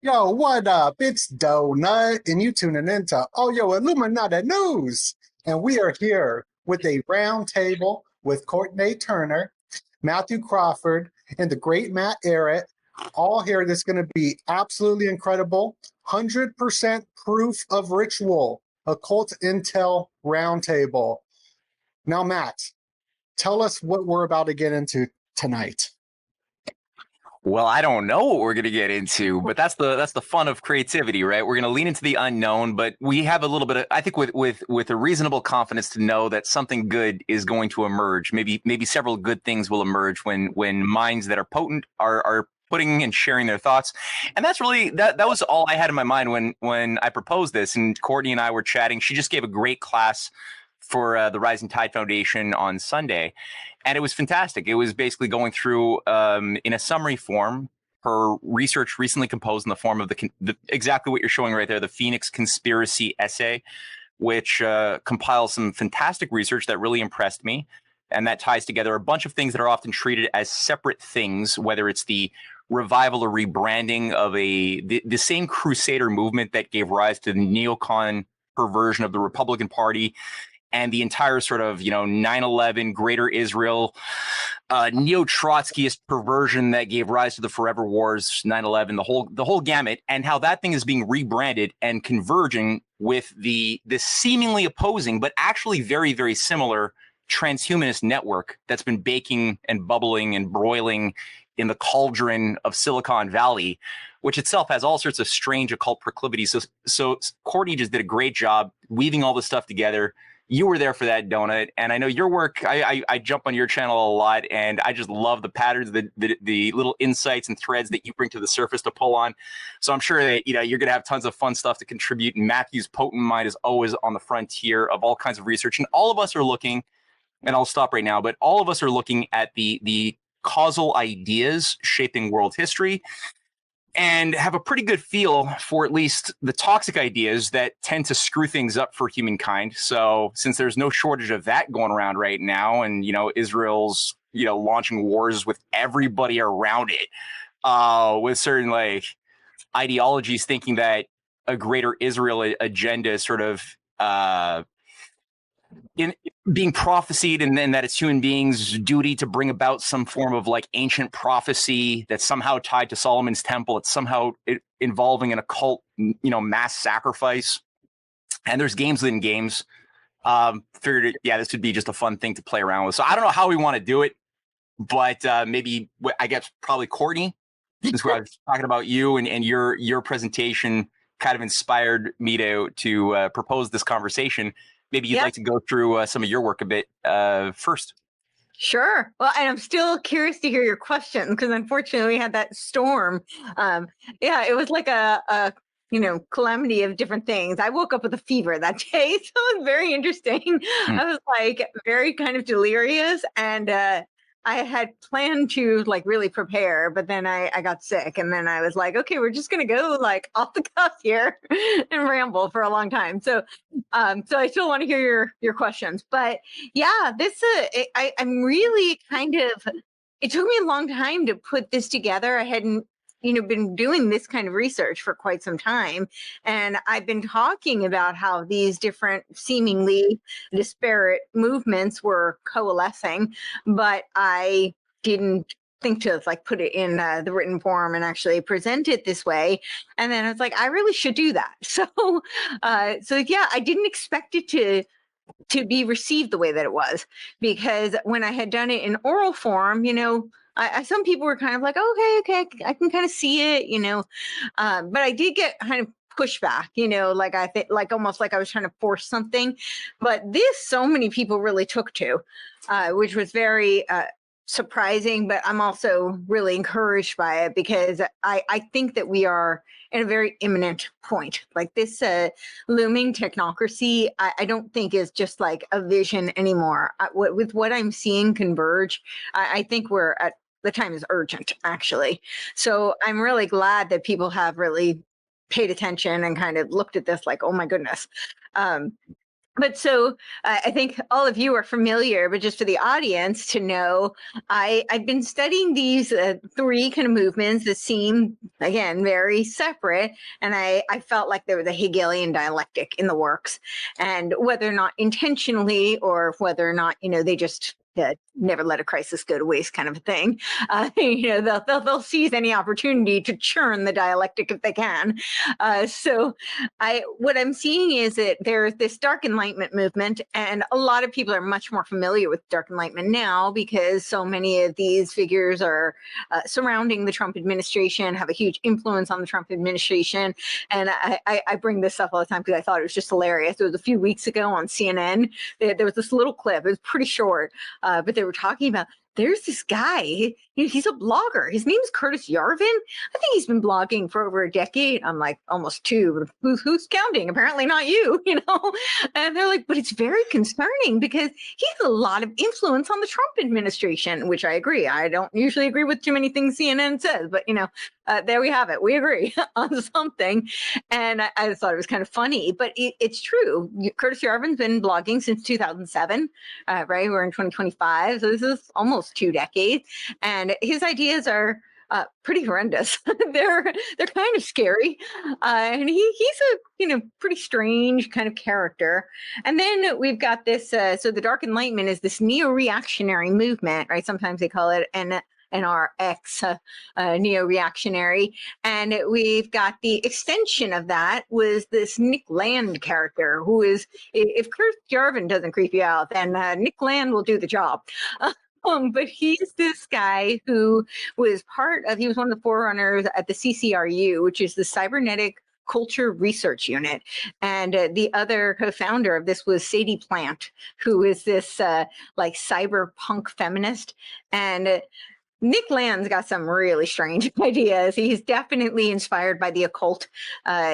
Yo, what up? It's Doenut, and you tuning into Illuminati News. And we are here with a round table with Courtenay Turner, Mathew Crawford, and the great Matt Ehret. All here. That's going to be absolutely incredible. 100% proof of ritual. Occult Intel Roundtable. Now, Matt, tell us what we're about to get into tonight. Well, I don't know what we're going to get into, but that's the fun of creativity, right? We're going to lean into the unknown, but we have a little bit of, I think, with a reasonable confidence to know that something good is going to emerge. Maybe several good things will emerge when minds that are potent are putting and sharing their thoughts. And that's really that was all I had in my mind when I proposed this. And Courtney and I were chatting. She just gave a great class for the Rising Tide Foundation on Sunday. And it was fantastic. It was basically going through, in a summary form, her research recently composed in the form of exactly what you're showing right there, the Phoenix Conspiracy essay, which compiles some fantastic research that really impressed me. And that ties together a bunch of things that are often treated as separate things, whether it's the revival or rebranding of the same crusader movement that gave rise to the neocon perversion of the Republican Party, and the entire sort of, 9/11, Greater Israel, neo-Trotskyist perversion that gave rise to the Forever Wars, 9/11, the whole gamut, and how that thing is being rebranded and converging with the seemingly opposing, but actually very, very similar transhumanist network that's been baking and bubbling and broiling in the cauldron of Silicon Valley, which itself has all sorts of strange occult proclivities. So Courtney just did a great job weaving all this stuff together. You were there for that, Donut, and I know your work. I jump on your channel a lot, and I just love the patterns, the little insights and threads that you bring to the surface to pull on. So I'm sure that you're going to have tons of fun stuff to contribute. And Matthew's potent mind is always on the frontier of all kinds of research, and all of us are looking. And I'll stop right now, but all of us are looking at the causal ideas shaping world history, and have a pretty good feel for at least the toxic ideas that tend to screw things up for humankind. So since there's no shortage of that going around right now, and Israel's launching wars with everybody around it, with certain ideologies thinking that a greater Israel agenda is sort of in being prophesied, and then that it's human beings' duty to bring about some form of ancient prophecy that's somehow tied to Solomon's temple. It's somehow involving an occult, mass sacrifice. And there's games within games. Figured, this would be just a fun thing to play around with. So I don't know how we want to do it, but maybe I guess probably Courtney, since I was talking about you and your presentation kind of inspired me to propose this conversation. Maybe you'd like to go through some of your work a bit first. Sure. Well, and I'm still curious to hear your questions, because unfortunately we had that storm. It was like a calamity of different things. I woke up with a fever that day, so it was very interesting. I was very kind of delirious, and I had planned to really prepare, but then I got sick, and then I was like, okay, we're just going to go off the cuff here and ramble for a long time. So I still want to hear your questions, but this, I'm really it took me a long time to put this together. I hadn't, been doing this kind of research for quite some time. And I've been talking about how these different seemingly disparate movements were coalescing, but I didn't think to put it in the written form and actually present it this way. And then I was like, I really should do that. So I didn't expect it to be received the way that it was, because when I had done it in oral form, some people were kind of like, okay, I can kind of see it, but I did get kind of pushback, I think almost like I was trying to force something. But this, so many people really took to, which was very surprising, but I'm also really encouraged by it, because I think that we are at a very imminent point. This looming technocracy, I don't think is just a vision anymore. With what I'm seeing converge, I think we're at the time is urgent, actually. So I'm really glad that people have really paid attention and kind of looked at this oh my goodness. But so I think all of you are familiar, but just for the audience to know, I've been studying these three kind of movements that seem, again, very separate. And I felt like there was a Hegelian dialectic in the works. And whether or not intentionally or whether or not, they just never let a crisis go to waste kind of a thing. They'll seize any opportunity to churn the dialectic if they can. So what I'm seeing is that there's this Dark Enlightenment movement, and a lot of people are much more familiar with Dark Enlightenment now because so many of these figures are surrounding the Trump administration, have a huge influence on the Trump administration. And I bring this up all the time because I thought it was just hilarious. It was a few weeks ago on CNN. There was this little clip. It was pretty short, but they were talking about, there's this guy, he's a blogger. His name is Curtis Yarvin. I think he's been blogging for over a decade. I'm like, almost two. Who's counting? Apparently not you, And they're like, but it's very concerning because he has a lot of influence on the Trump administration, which I agree. I don't usually agree with too many things CNN says, but there we have it. We agree on something. And I thought it was kind of funny, but it's true. Curtis Yarvin's been blogging since 2007, right? We're in 2025. So this is almost 2 decades. And his ideas are pretty horrendous. They're kind of scary. And he's a, pretty strange kind of character. And then we've got this, so the Dark Enlightenment is this neo-reactionary movement, right? Sometimes they call it NRX, neo-reactionary. And we've got the extension of that was this Nick Land character, who is, if Curtis Yarvin doesn't creep you out, then Nick Land will do the job. But he's this guy who was he was one of the forerunners at the CCRU, which is the Cybernetic Culture Research Unit. And the other co-founder of this was Sadie Plant, who is this like cyberpunk feminist. And Nick Land's got some really strange ideas. He's definitely inspired by the occult.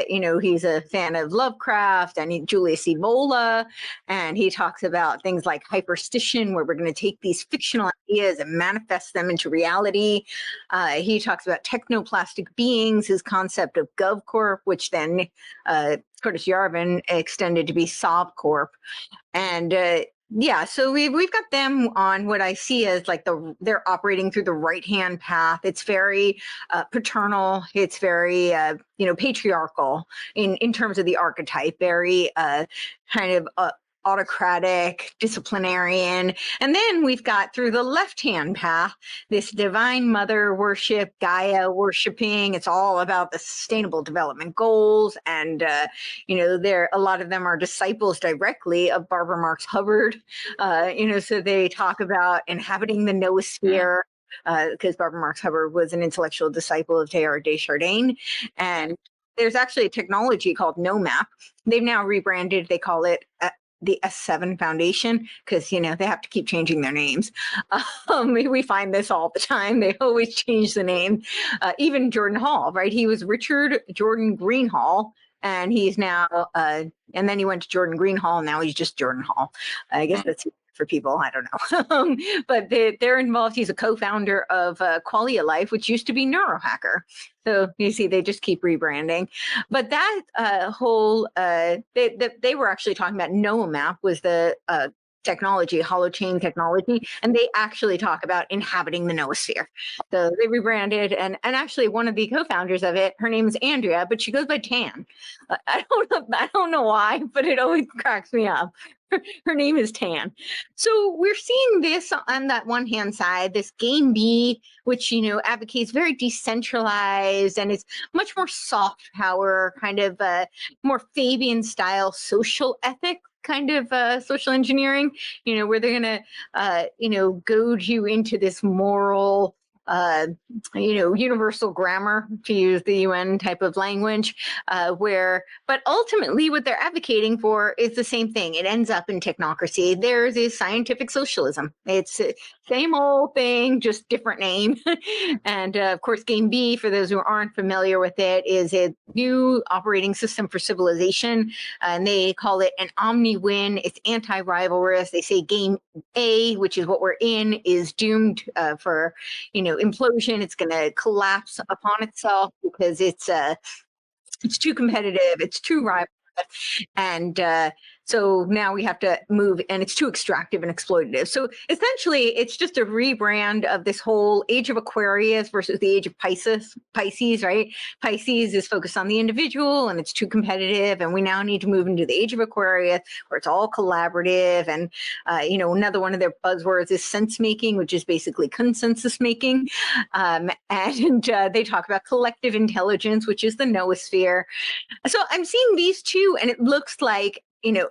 He's a fan of Lovecraft and Julius Evola, and he talks about things like hyperstition, where we're going to take these fictional ideas and manifest them into reality. He talks about technoplastic beings, his concept of GovCorp, which then Curtis Yarvin extended to be SovCorp. And so we've got them on what I see as like they're operating through the right-hand path. It's very paternal. It's very patriarchal in terms of the archetype. Very kind of autocratic, disciplinarian. And then we've got through the left-hand path, this divine mother worship, Gaia worshiping. It's all about the sustainable development goals. And, a lot of them are disciples directly of Barbara Marx Hubbard. So they talk about inhabiting the noosphere, because Barbara Marx Hubbard was an intellectual disciple of Teilhard de Chardin. And there's actually a technology called NoMap. They've now rebranded. They call it the S7 Foundation, because they have to keep changing their names. We find this all the time. They always change the name. Even Jordan Hall, right? He was Richard Jordan Greenhall, and he's now, and then he went to Jordan Greenhall, and now he's just Jordan Hall. I guess that's for people, I don't know. But they're involved. He's a co-founder of Qualia Life, which used to be Neurohacker. So you see, they just keep rebranding. But that whole, they were actually talking about NoMap was the technology, holochain technology, and they actually talk about inhabiting the noosphere. So they rebranded, and actually one of the co-founders of it, her name is Andrea, but she goes by Tan. I don't know why, but it always cracks me up. Her name is Tan. So we're seeing this on that one hand side, this Game B, which, advocates very decentralized, and it's much more soft power, kind of more Fabian style social ethic, kind of social engineering, where they're going to, goad you into this moral, universal grammar, to use the UN type of language, but ultimately what they're advocating for is the same thing. It ends up in technocracy. There's a scientific socialism. It's same old thing, just different name. And of course, Game B, for those who aren't familiar with it, is a new operating system for civilization. And they call it an omni-win. It's anti-rivalrous. They say Game A, which is what we're in, is doomed for, implosion. It's going to collapse upon itself because it's too competitive. It's too rival. And So now we have to move, and it's too extractive and exploitative. So essentially, it's just a rebrand of this whole age of Aquarius versus the age of Pisces, right? Pisces is focused on the individual, and it's too competitive. And we now need to move into the age of Aquarius, where it's all collaborative. And, another one of their buzzwords is sense making, which is basically consensus making. And they talk about collective intelligence, which is the noosphere. So I'm seeing these two, and it looks like,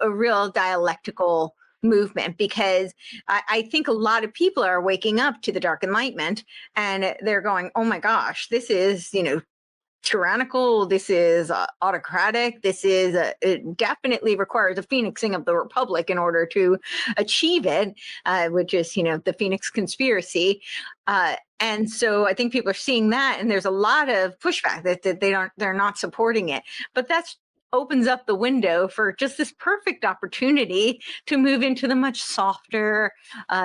a real dialectical movement, because I think a lot of people are waking up to the Dark Enlightenment, and they're going, oh my gosh, this is, tyrannical, this is autocratic, this is it definitely requires a phoenixing of the Republic in order to achieve it, which is, the Phoenix conspiracy. And so I think people are seeing that, and there's a lot of pushback that they're not supporting it. But that's opens up the window for just this perfect opportunity to move into the much softer,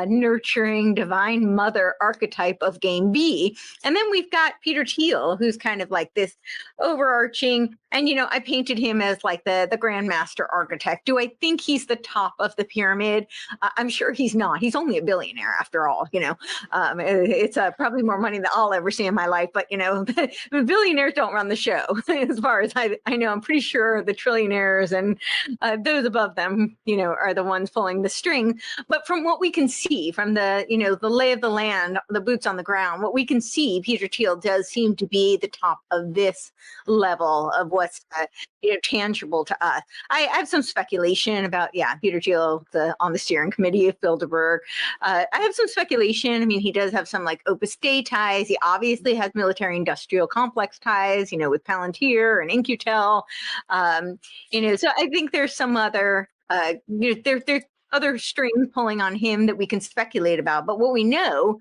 nurturing, divine mother archetype of game B. And then we've got Peter Thiel, who's kind of like this overarching, and, I painted him as like the grandmaster architect. Do I think he's the top of the pyramid? I'm sure he's not. He's only a billionaire after all, it's probably more money than I'll ever see in my life, but, billionaires don't run the show as far as I know. I'm pretty sure the trillionaires and those above them, are the ones pulling the string. But from what we can see, from the, the lay of the land, the boots on the ground, what we can see, Peter Thiel does seem to be the top of this level of what's tangible to us. I have some speculation about, Peter Thiel on the steering committee of Bilderberg. I have some speculation. I mean, he does have some like Opus Dei ties. He obviously has military-industrial complex ties, with Palantir and In-Q-Tel. So I think there's some other, there's other strings pulling on him that we can speculate about. But what we know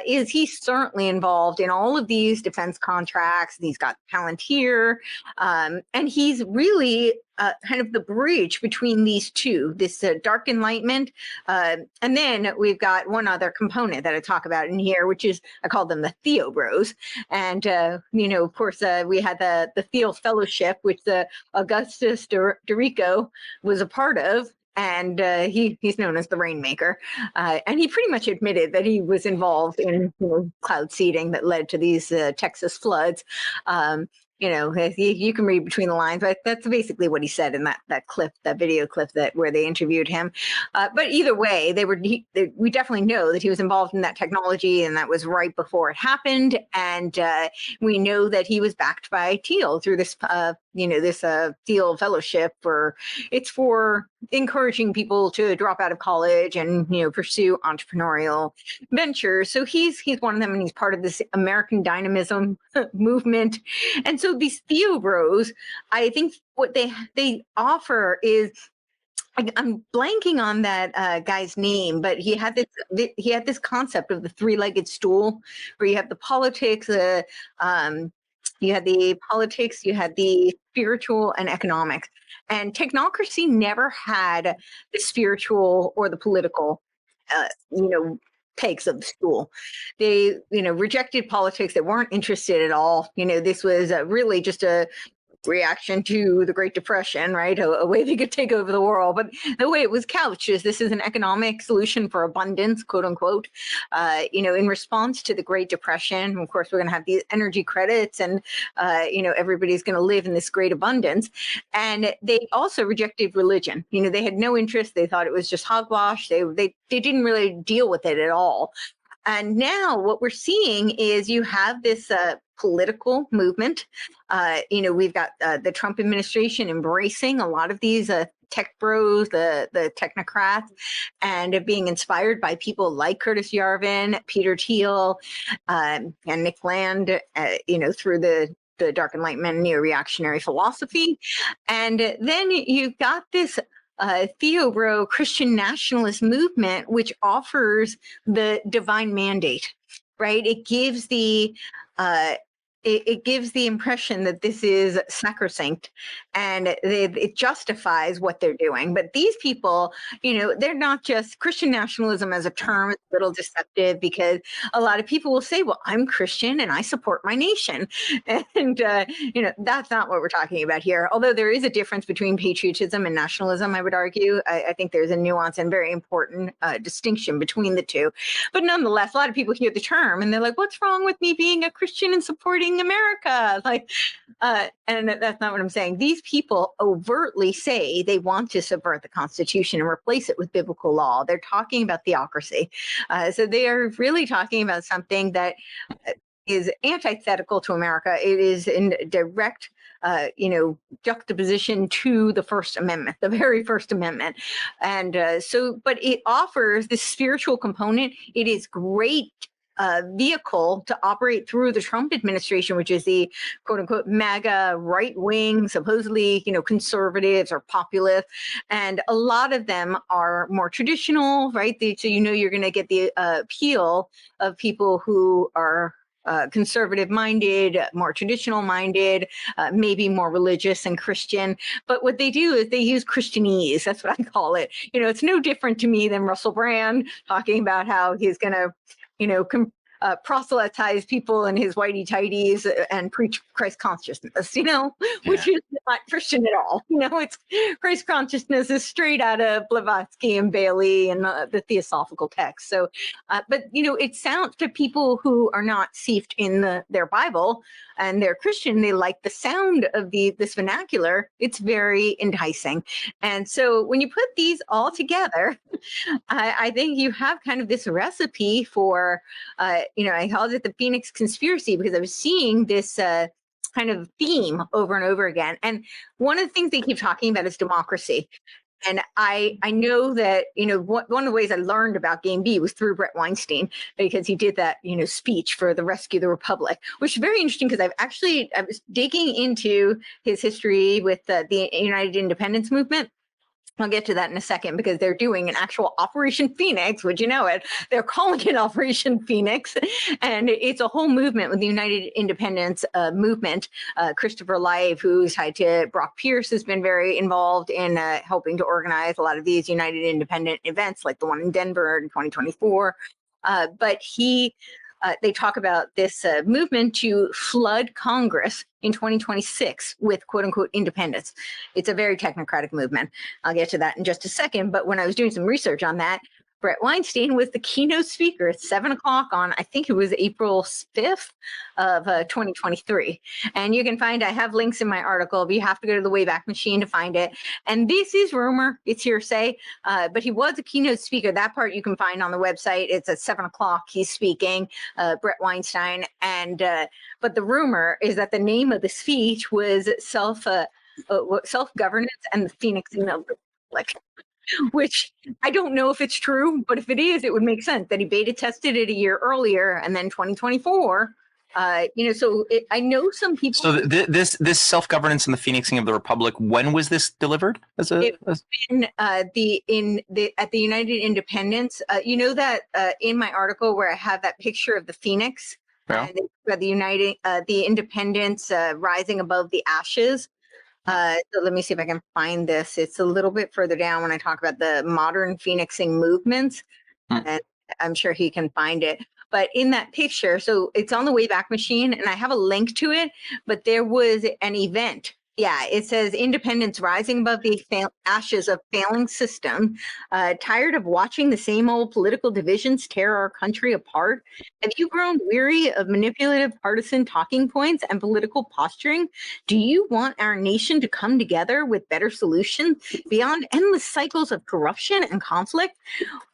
is he's certainly involved in all of these defense contracts. He's got Palantir, and he's really kind of the bridge between these two, this Dark Enlightenment. And then we've got one other component that I talk about in here, which is, I call them the Theo Bros. And, of course, we had the Thiel Fellowship, which Augustus Dorico was a part of. And he's known as the Rainmaker. And he pretty much admitted that he was involved in cloud seeding that led to these Texas floods. You can read between the lines, but that's basically what he said in that clip, that video clip where they interviewed him. But either way, we definitely know that he was involved in that technology, and that was right before it happened. And we know that he was backed by Thiel through this, this Thiel Fellowship, it's for encouraging people to drop out of college and pursue entrepreneurial ventures. So he's one of them, and he's part of this American dynamism movement. And so these Theo Bros, I think what they offer is, I'm blanking on that guy's name, but he had this concept of the three-legged stool, where you have the politics, you had the spiritual and economics. And technocracy never had the spiritual or the political, pegs of the stool. They, rejected politics. They weren't interested at all. This was really just a reaction to the Great Depression, right? A way they could take over the world. But the way it was couched is this is an economic solution for abundance, quote unquote. In response to the Great Depression, of course, we're going to have these energy credits, and everybody's going to live in this great abundance. And they also rejected religion. They had no interest. They thought it was just hogwash. They didn't really deal with it at all. And now what we're seeing is you have this political movement. We've got the Trump administration embracing a lot of these tech bros, the technocrats, and being inspired by people like Curtis Yarvin, Peter Thiel, and Nick Land, through the Dark Enlightenment neo-reactionary philosophy. And then you've got this Theobro Christian nationalist movement, which offers the divine mandate, right? It gives it gives the impression that this is sacrosanct and it justifies what they're doing. But these people, they're not just Christian nationalism as a term. It's a little deceptive because a lot of people will say, well, I'm Christian and I support my nation. And, that's not what we're talking about here. Although there is a difference between patriotism and nationalism, I would argue. I think there's a nuance and very important distinction between the two. But nonetheless, a lot of people hear the term and they're like, what's wrong with me being a Christian and supporting America? And that's not what I'm saying. These people overtly say they want to subvert the Constitution and replace it with biblical law. They're talking about theocracy. So they are really talking about something that is antithetical to America. It is in direct juxtaposition to the First Amendment, the very First Amendment. And but it offers this spiritual component. It is great vehicle to operate through the Trump administration, which is the quote unquote MAGA right wing, supposedly, conservatives or populists. And a lot of them are more traditional, right? So, you're going to get the appeal of people who are conservative minded, more traditional minded, maybe more religious and Christian. But what they do is they use Christianese. That's what I call it. It's no different to me than Russell Brand talking about how he's going to, proselytize people in his whitey tighties and preach Christ consciousness, which is not Christian at all. It's Christ consciousness is straight out of Blavatsky and Bailey and the Theosophical text. So, but it sounds to people who are not steeped in their Bible and they're Christian, they like the sound of this vernacular. It's very enticing. And so when you put these all together, I think you have kind of this recipe for, I called it the Phoenix conspiracy because I was seeing this kind of theme over and over again. And one of the things they keep talking about is democracy. And I know that, one of the ways I learned about Game B was through Brett Weinstein, because he did that, speech for the Rescue the Republic, which is very interesting because I was digging into his history with the United Independence Movement. I'll get to that in a second because they're doing an actual Operation Phoenix, would you know it? They're calling it Operation Phoenix. And it's a whole movement with the United Independence movement. Christopher Live, who's tied to Brock Pierce, has been very involved in helping to organize a lot of these United Independent events, like the one in Denver in 2024. But they talk about this movement to flood Congress in 2026 with quote unquote independence. It's a very technocratic movement. I'll get to that in just a second. But when I was doing some research on that, Brett Weinstein was the keynote speaker at 7:00 on, I think it was April 5th of 2023. And you can find, I have links in my article, but you have to go to the Wayback Machine to find it. And this is rumor, it's hearsay, but he was a keynote speaker. That part you can find on the website. It's at 7:00. He's speaking, Brett Weinstein. And but the rumor is that the name of the speech was self-governance and the Phoenixing of the Republic. Which I don't know if it's true, but if it is, it would make sense that he beta tested it a year earlier and then 2024. I know some people. So this self-governance and the Phoenixing of the Republic. When was this delivered? At the United Independence. In my article where I have that picture of the Phoenix, yeah. The Independence rising above the ashes. So let me see if I can find this. It's a little bit further down when I talk about the modern Phoenixing movements, and I'm sure he can find it. But in that picture, so it's on the Wayback Machine, and I have a link to it, but there was an event. Yeah, it says independence rising above the ashes of failing system. Tired of watching the same old political divisions tear our country apart? Have you grown weary of manipulative partisan talking points and political posturing? Do you want our nation to come together with better solutions beyond endless cycles of corruption and conflict?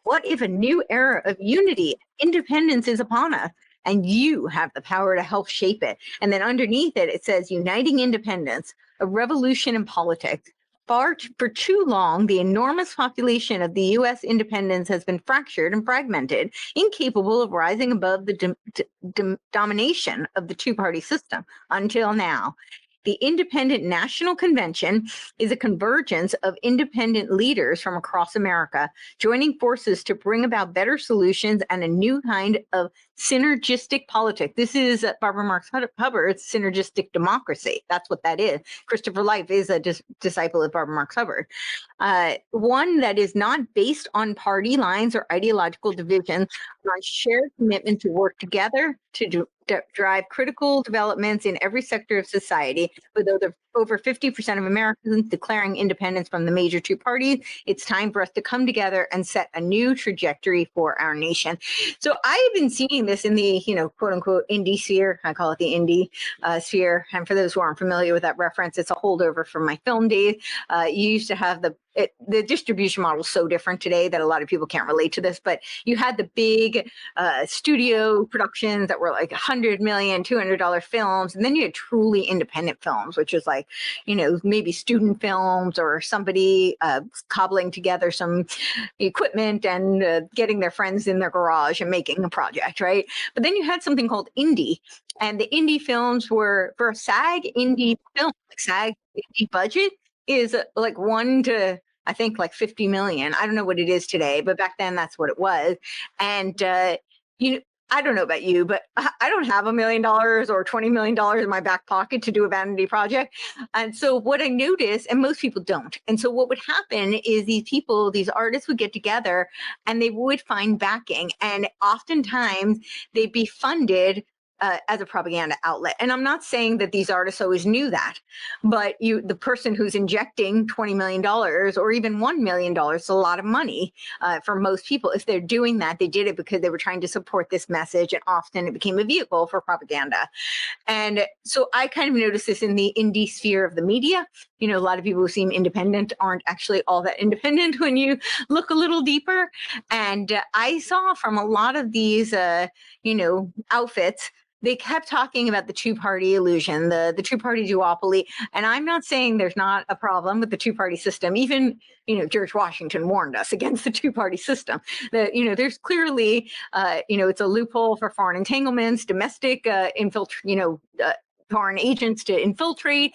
What if a new era of unity and independence is upon us? And you have the power to help shape it. And then underneath it, it says, uniting independence, a revolution in politics. For too long, the enormous population of the U.S. independence has been fractured and fragmented, incapable of rising above the domination of the two-party system until now. The Independent National Convention is a convergence of independent leaders from across America, joining forces to bring about better solutions and a new kind of synergistic politics. This is Barbara Marx Hubbard's synergistic democracy. That's what that is. Christopher Life is a disciple of Barbara Marx Hubbard. One that is not based on party lines or ideological divisions, but on shared commitment to work together to drive critical developments in every sector of society. With over 50% of Americans declaring independence from the major two parties, it's time for us to come together and set a new trajectory for our nation. So I've been seeing this in the, quote unquote, indie sphere. I call it the indie sphere. And for those who aren't familiar with that reference, it's a holdover from my film days. You used to have the distribution model is so different today that a lot of people can't relate to this, but you had the big studio productions that were like $100 million, $200 films. And then you had truly independent films, which is like, maybe student films or somebody cobbling together some equipment and getting their friends in their garage and making a project, right? But then you had something called indie. And the indie films were, for a SAG indie film, like SAG indie budget, is like 1 to, I think, like 50 million. I don't know what it is today, but back then that's what it was. And, I don't know about you, but I don't have $1 million or $20 million in my back pocket to do a vanity project. And so what I noticed, and most people don't. And so what would happen is these artists would get together and they would find backing. And oftentimes they'd be funded as a propaganda outlet. And I'm not saying that these artists always knew that, but the person who's injecting $20 million or even $1 million is a lot of money for most people. If they're doing that, they did it because they were trying to support this message, and often it became a vehicle for propaganda. And so I kind of noticed this in the indie sphere of the media. A lot of people who seem independent aren't actually all that independent when you look a little deeper. And I saw from a lot of these, outfits, they kept talking about the two-party illusion, the two-party duopoly. And I'm not saying there's not a problem with the two-party system. Even, George Washington warned us against the two-party system. That, there's clearly, it's a loophole for foreign entanglements, domestic foreign agents to infiltrate,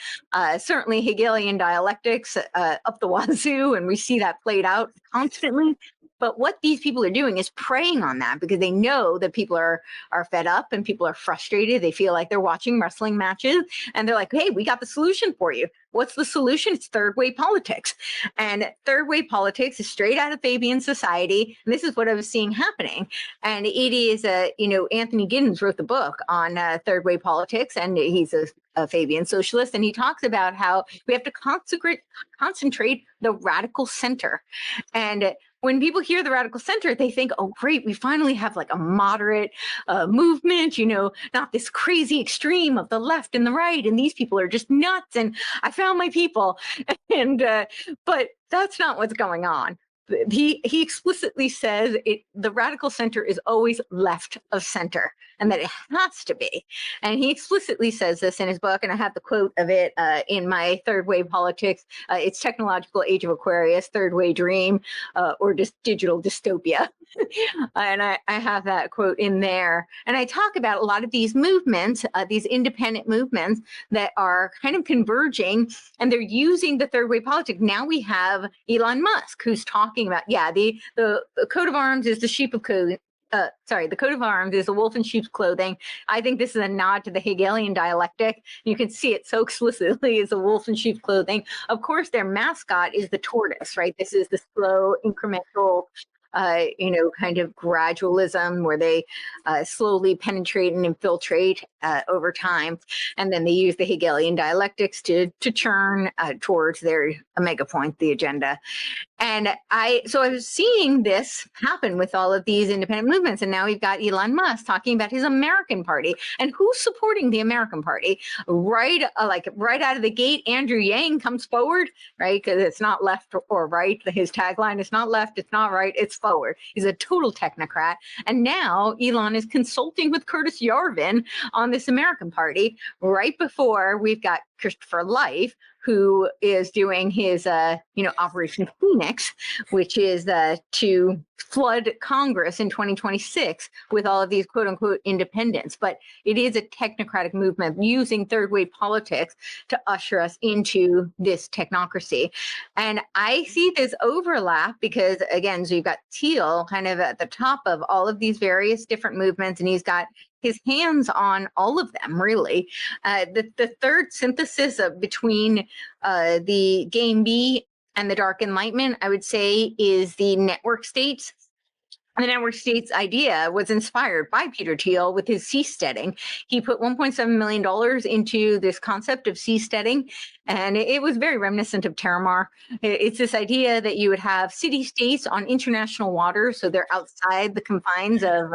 certainly Hegelian dialectics up the wazoo, and we see that played out constantly. But what these people are doing is preying on that because they know that people are fed up and people are frustrated. They feel like they're watching wrestling matches and they're like, hey, we got the solution for you. What's the solution? It's third wave politics. And third wave politics is straight out of Fabian society. And this is what I was seeing happening. And it is, Anthony Giddens wrote the book on third wave politics, and he's a Fabian socialist. And he talks about how we have to concentrate the radical center. And when people hear the radical center, they think, oh, great, we finally have like a moderate movement, not this crazy extreme of the left and the right. And these people are just nuts. And I found my people. And but that's not what's going on. He explicitly says the radical center is always left of center, and that it has to be. And he explicitly says this in his book, and I have the quote of it in my Third Wave Politics. It's Technological Age of Aquarius, Third Wave Dream, or just Digital Dystopia. And I have that quote in there. And I talk about a lot of these movements, these independent movements that are kind of converging, and they're using the third wave politics. Now we have Elon Musk, who's talking about, the coat of arms is the sheep of clothing. The coat of arms is a wolf in sheep's clothing. I think this is a nod to the Hegelian dialectic. You can see it so explicitly as a wolf in sheep's clothing. Of course, their mascot is the tortoise, right? This is the slow, incremental, kind of gradualism where they slowly penetrate and infiltrate over time. And then they use the Hegelian dialectics to churn towards their omega point, the agenda. And I was seeing this happen with all of these independent movements. And now we've got Elon Musk talking about his American Party. And who's supporting the American Party? Right out of the gate, Andrew Yang comes forward, right? Because it's not left or right. His tagline is not left, it's not right, it's forward. He's a total technocrat. And now Elon is consulting with Curtis Yarvin on this American Party right before we've got Christopher Life, who is doing his, Operation Phoenix, which is to flood Congress in 2026 with all of these quote unquote independents. But it is a technocratic movement using third wave politics to usher us into this technocracy. And I see this overlap because, again, so you've got Thiel kind of at the top of all of these various different movements, and he's got his hands on all of them, really. The third synthesis between the Game B and the Dark Enlightenment, I would say, is the network states. The network states idea was inspired by Peter Thiel with his seasteading. He put $1.7 million into this concept of seasteading, and it was very reminiscent of Terramar. It's this idea that you would have city-states on international waters, so they're outside the confines of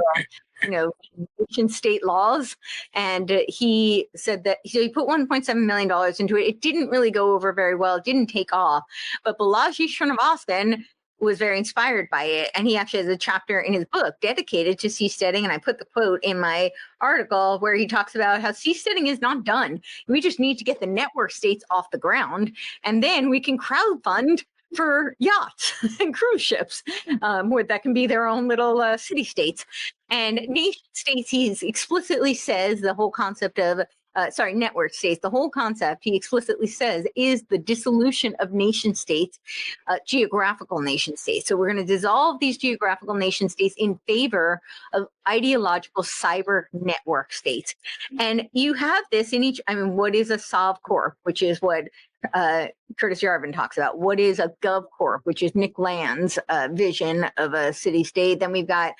nation state laws. And he said that he put $1.7 million into it. It didn't really go over very well. It didn't take off. But Balaji Srinivasan was very inspired by it. And he actually has a chapter in his book dedicated to seasteading. And I put the quote in my article where he talks about how seasteading is not done. We just need to get the network states off the ground. And then we can crowdfund for yachts and cruise ships, where that can be their own little city states. And nation states, he explicitly says the whole concept of network states, the whole concept, he explicitly says, is the dissolution of nation states, geographical nation states. So we're going to dissolve these geographical nation states in favor of ideological cyber network states. And you have this in each, what is a corp, which is what Curtis Yarvin talks about. What is a GovCorp, which is Nick Land's vision of a city-state. Then we've got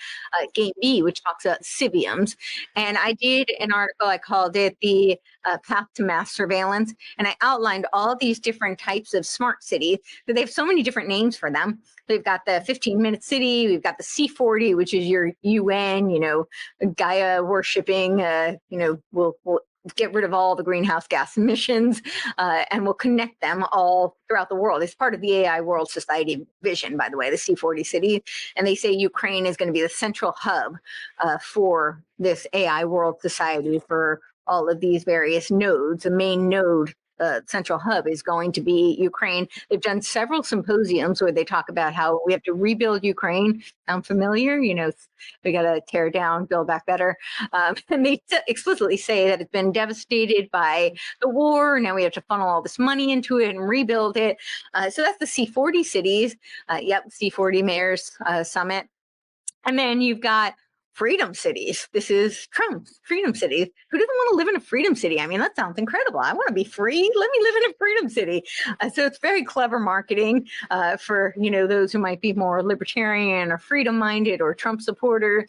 Game B, which talks about civiums. And I did an article, I called it the Path to Mass Surveillance. And I outlined all these different types of smart cities. They have so many different names for them. We've got the 15-minute city. We've got the C40, which is your UN, Gaia worshipping, we'll get rid of all the greenhouse gas emissions, and we'll connect them all throughout the world. It's part of the AI World Society vision, by the way, the C40 city. And they say Ukraine is going to be the central hub for this AI World Society for all of these various nodes. The main node, central hub, is going to be Ukraine. They've done several symposiums where they talk about how we have to rebuild Ukraine. Sound familiar? We got to tear down, build back better. And they explicitly say that it's been devastated by the war. Now we have to funnel all this money into it and rebuild it. So that's the C40 cities. C40 Mayors Summit. And then you've got freedom cities. This is Trump's freedom cities. Who doesn't want to live in a freedom city? That sounds incredible. I want to be free. Let me live in a freedom city. So it's very clever marketing for, those who might be more libertarian or freedom minded or Trump supporter,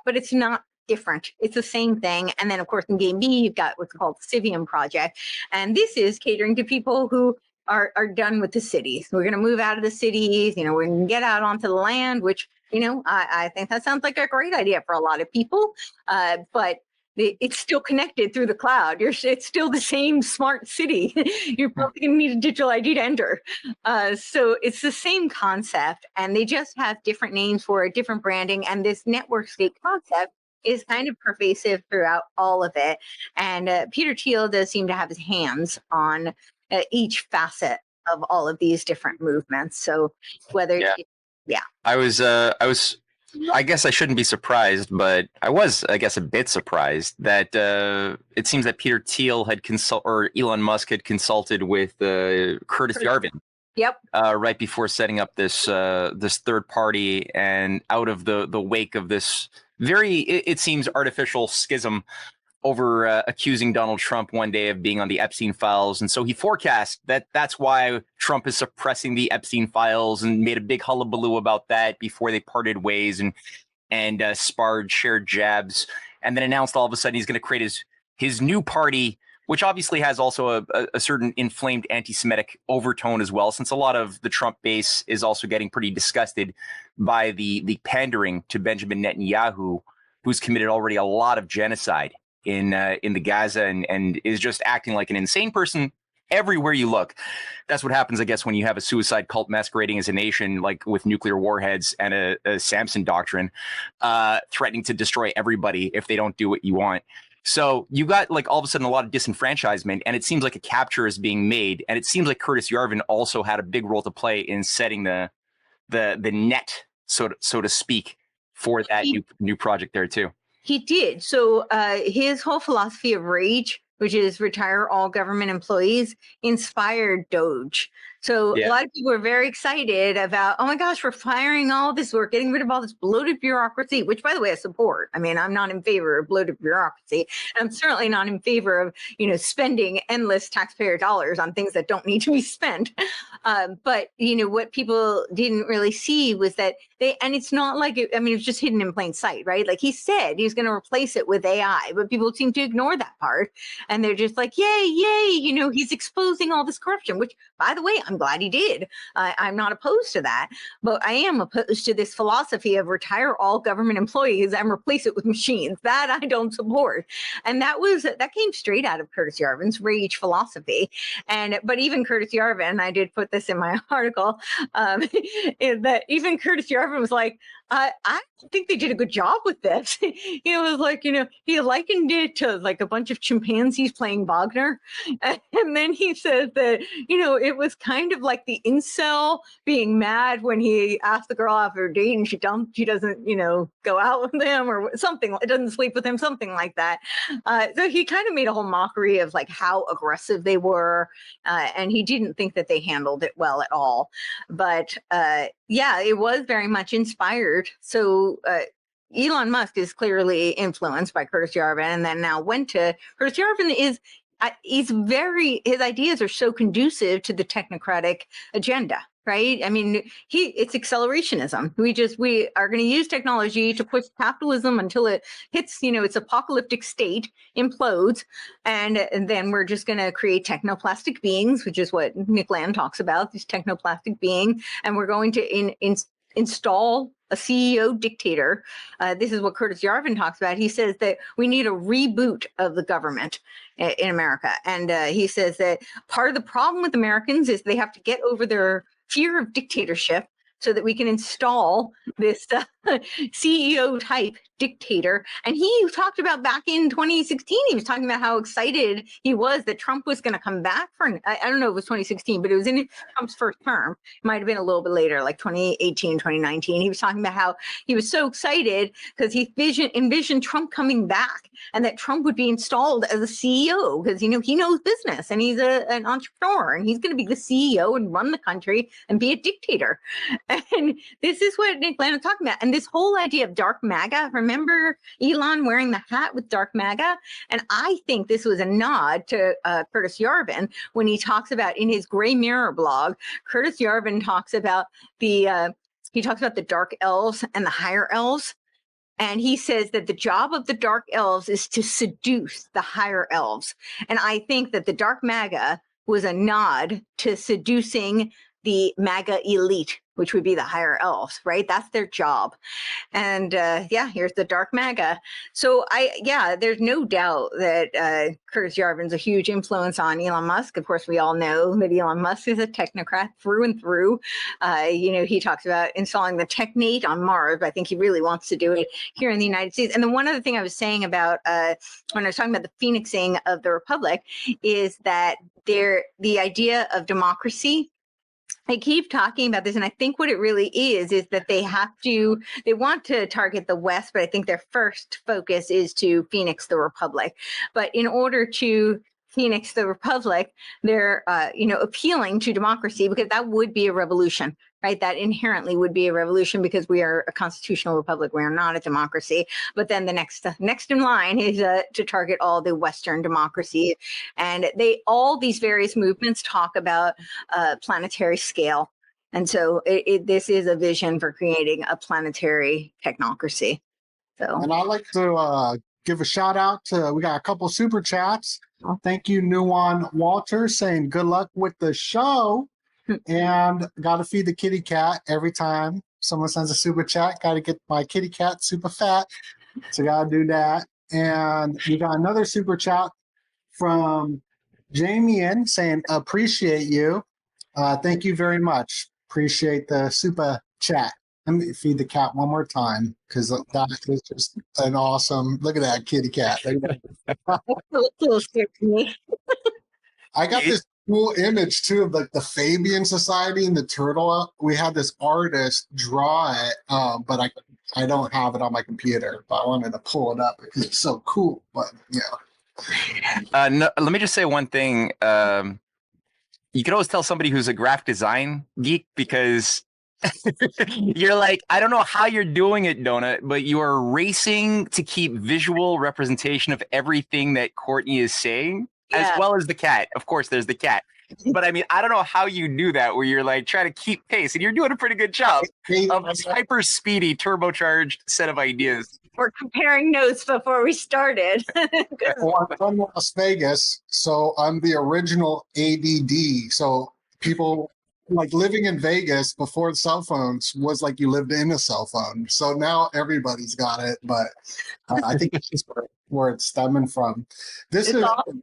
but it's not different. It's the same thing. And then, of course, in Game B, you've got what's called the Civium Project. And this is catering to people who are done with the cities. We're going to move out of the cities. We're going to get out onto the land, which, I think that sounds like a great idea for a lot of people. But it's still connected through the cloud. It's still the same smart city. You're probably going to need a digital ID to enter. So it's the same concept, and they just have different names for it, different branding. And this network state concept is kind of pervasive throughout all of it. And Peter Thiel does seem to have his hands on each facet of all of these different movements. So whether I guess I shouldn't be surprised, but I was, I guess, a bit surprised that it seems that Peter Thiel had or Elon Musk had consulted with Curtis Yarvin. Yep. Right before setting up this third party, and out of the wake of this it seems artificial schism over accusing Donald Trump one day of being on the Epstein files. And so he forecast that's why Trump is suppressing the Epstein files, and made a big hullabaloo about that before they parted ways and sparred, shared jabs, and then announced all of a sudden he's going to create his new party, which obviously has also a certain inflamed anti-Semitic overtone as well, since a lot of the Trump base is also getting pretty disgusted by the pandering to Benjamin Netanyahu, who's committed already a lot of genocide in the Gaza and is just acting like an insane person everywhere you look. That's what happens, I guess, when you have a suicide cult masquerading as a nation, like with nuclear warheads and a Samson doctrine, threatening to destroy everybody if they don't do what you want. So you got like all of a sudden a lot of disenfranchisement, and it seems like a capture is being made, and it seems like Curtis Yarvin also had a big role to play in setting the net, so to speak, for that new project there too. He did. So his whole philosophy of rage, which is retire all government employees, inspired Doge. So a lot of people are very excited about, oh my gosh, we're firing all this, we're getting rid of all this bloated bureaucracy, which by the way, I support. I mean, I'm not in favor of bloated bureaucracy. I'm certainly not in favor of, spending endless taxpayer dollars on things that don't need to be spent. But, what people didn't really see was that and it's not like, it's just hidden in plain sight, right? Like he said, he's going to replace it with AI, but people seem to ignore that part. And they're just like, yay, he's exposing all this corruption, which by the way, I'm glad he did. I'm not opposed to that, but I am opposed to this philosophy of retire all government employees and replace it with machines. That I don't support. And that came straight out of Curtis Yarvin's rage philosophy. But even Curtis Yarvin, I did put this in my article, that even Curtis Yarvin was like, I don't think they did a good job with this. It was like, he likened it to like a bunch of chimpanzees playing Wagner. And then he says that, it was kind of like the incel being mad when he asked the girl out for a date and she doesn't, go out with him or something, doesn't sleep with him, something like that. So he kind of made a whole mockery of like how aggressive they were. And he didn't think that they handled it well at all. But it was very much inspired. So Elon Musk is clearly influenced by Curtis Yarvin, and then now went to Curtis Yarvin his ideas are so conducive to the technocratic agenda, right? I mean, it's accelerationism. We are going to use technology to push capitalism until it hits, its apocalyptic state, implodes, and then we're just going to create technoplastic beings, which is what Nick Land talks about, these technoplastic beings, and we're going to install a CEO dictator. This is what Curtis Yarvin talks about. He says that we need a reboot of the government in America. And he says that part of the problem with Americans is they have to get over their fear of dictatorship so that we can install this CEO type dictator. And he talked about back in 2016, he was talking about how excited he was that Trump was going to come back I don't know if it was 2016, but it was in Trump's first term. It might have been a little bit later, like 2018, 2019. He was talking about how he was so excited because he envisioned Trump coming back and that Trump would be installed as a CEO because, he knows business and he's an entrepreneur and he's going to be the CEO and run the country and be a dictator. And this is what Nick Land is talking about. And this whole idea of dark MAGA, remember Elon wearing the hat with dark MAGA? And I think this was a nod to Curtis Yarvin when he talks about in his Gray Mirror blog. Curtis Yarvin talks about the dark elves and the higher elves. And he says that the job of the dark elves is to seduce the higher elves. And I think that the dark MAGA was a nod to seducing the MAGA elite, which would be the higher elves, right? That's their job. And here's the dark MAGA. So there's no doubt that Curtis Yarvin's a huge influence on Elon Musk. Of course, we all know that Elon Musk is a technocrat through and through. He talks about installing the technate on Mars, but I think he really wants to do it here in the United States. And then one other thing I was saying about when I was talking about the phoenixing of the Republic is that the idea of democracy, I keep talking about this, and I think what it really is that they want to target the West, but I think their first focus is to phoenix the Republic. But in order to phoenix the Republic, they're, appealing to democracy because that would be a revolution, right? That inherently would be a revolution because we are a constitutional republic. We are not a democracy. But then the next in line is to target all the Western democracies. And all these various movements talk about planetary scale. And so this is a vision for creating a planetary technocracy. So, and I'd like to give a shout out to, we got a couple super chats. Thank you, Nuwan Walter, saying good luck with the show. And got to feed the kitty cat every time someone sends a super chat. Got to get my kitty cat super fat. So got to do that. And we got another super chat from Jamian saying, appreciate you. Thank you very much. Appreciate the super chat. Let me feed the cat one more time because that is just an awesome. Look at that kitty cat. Little scared to me. I got this cool image too of like the Fabian Society and the turtle. We had this artist draw it, but I don't have it on my computer. But I wanted to pull it up because it's so cool. But yeah. No, let me just say one thing. You can always tell somebody who's a graphic design geek because you're like, I don't know how you're doing it, Doenut, but you are racing to keep visual representation of everything that Courtenay is saying, as well as the cat. Of course, there's the cat. But I mean, I don't know how you do that where you're like trying to keep pace, and you're doing a pretty good job of this hyper speedy, turbocharged set of ideas. We're comparing notes before we started. Well, I'm from Las Vegas, so I'm the original ADD. So people like living in Vegas before cell phones was like you lived in a cell phone. So now everybody's got it, but I think that's where it's stemming from. This is awesome.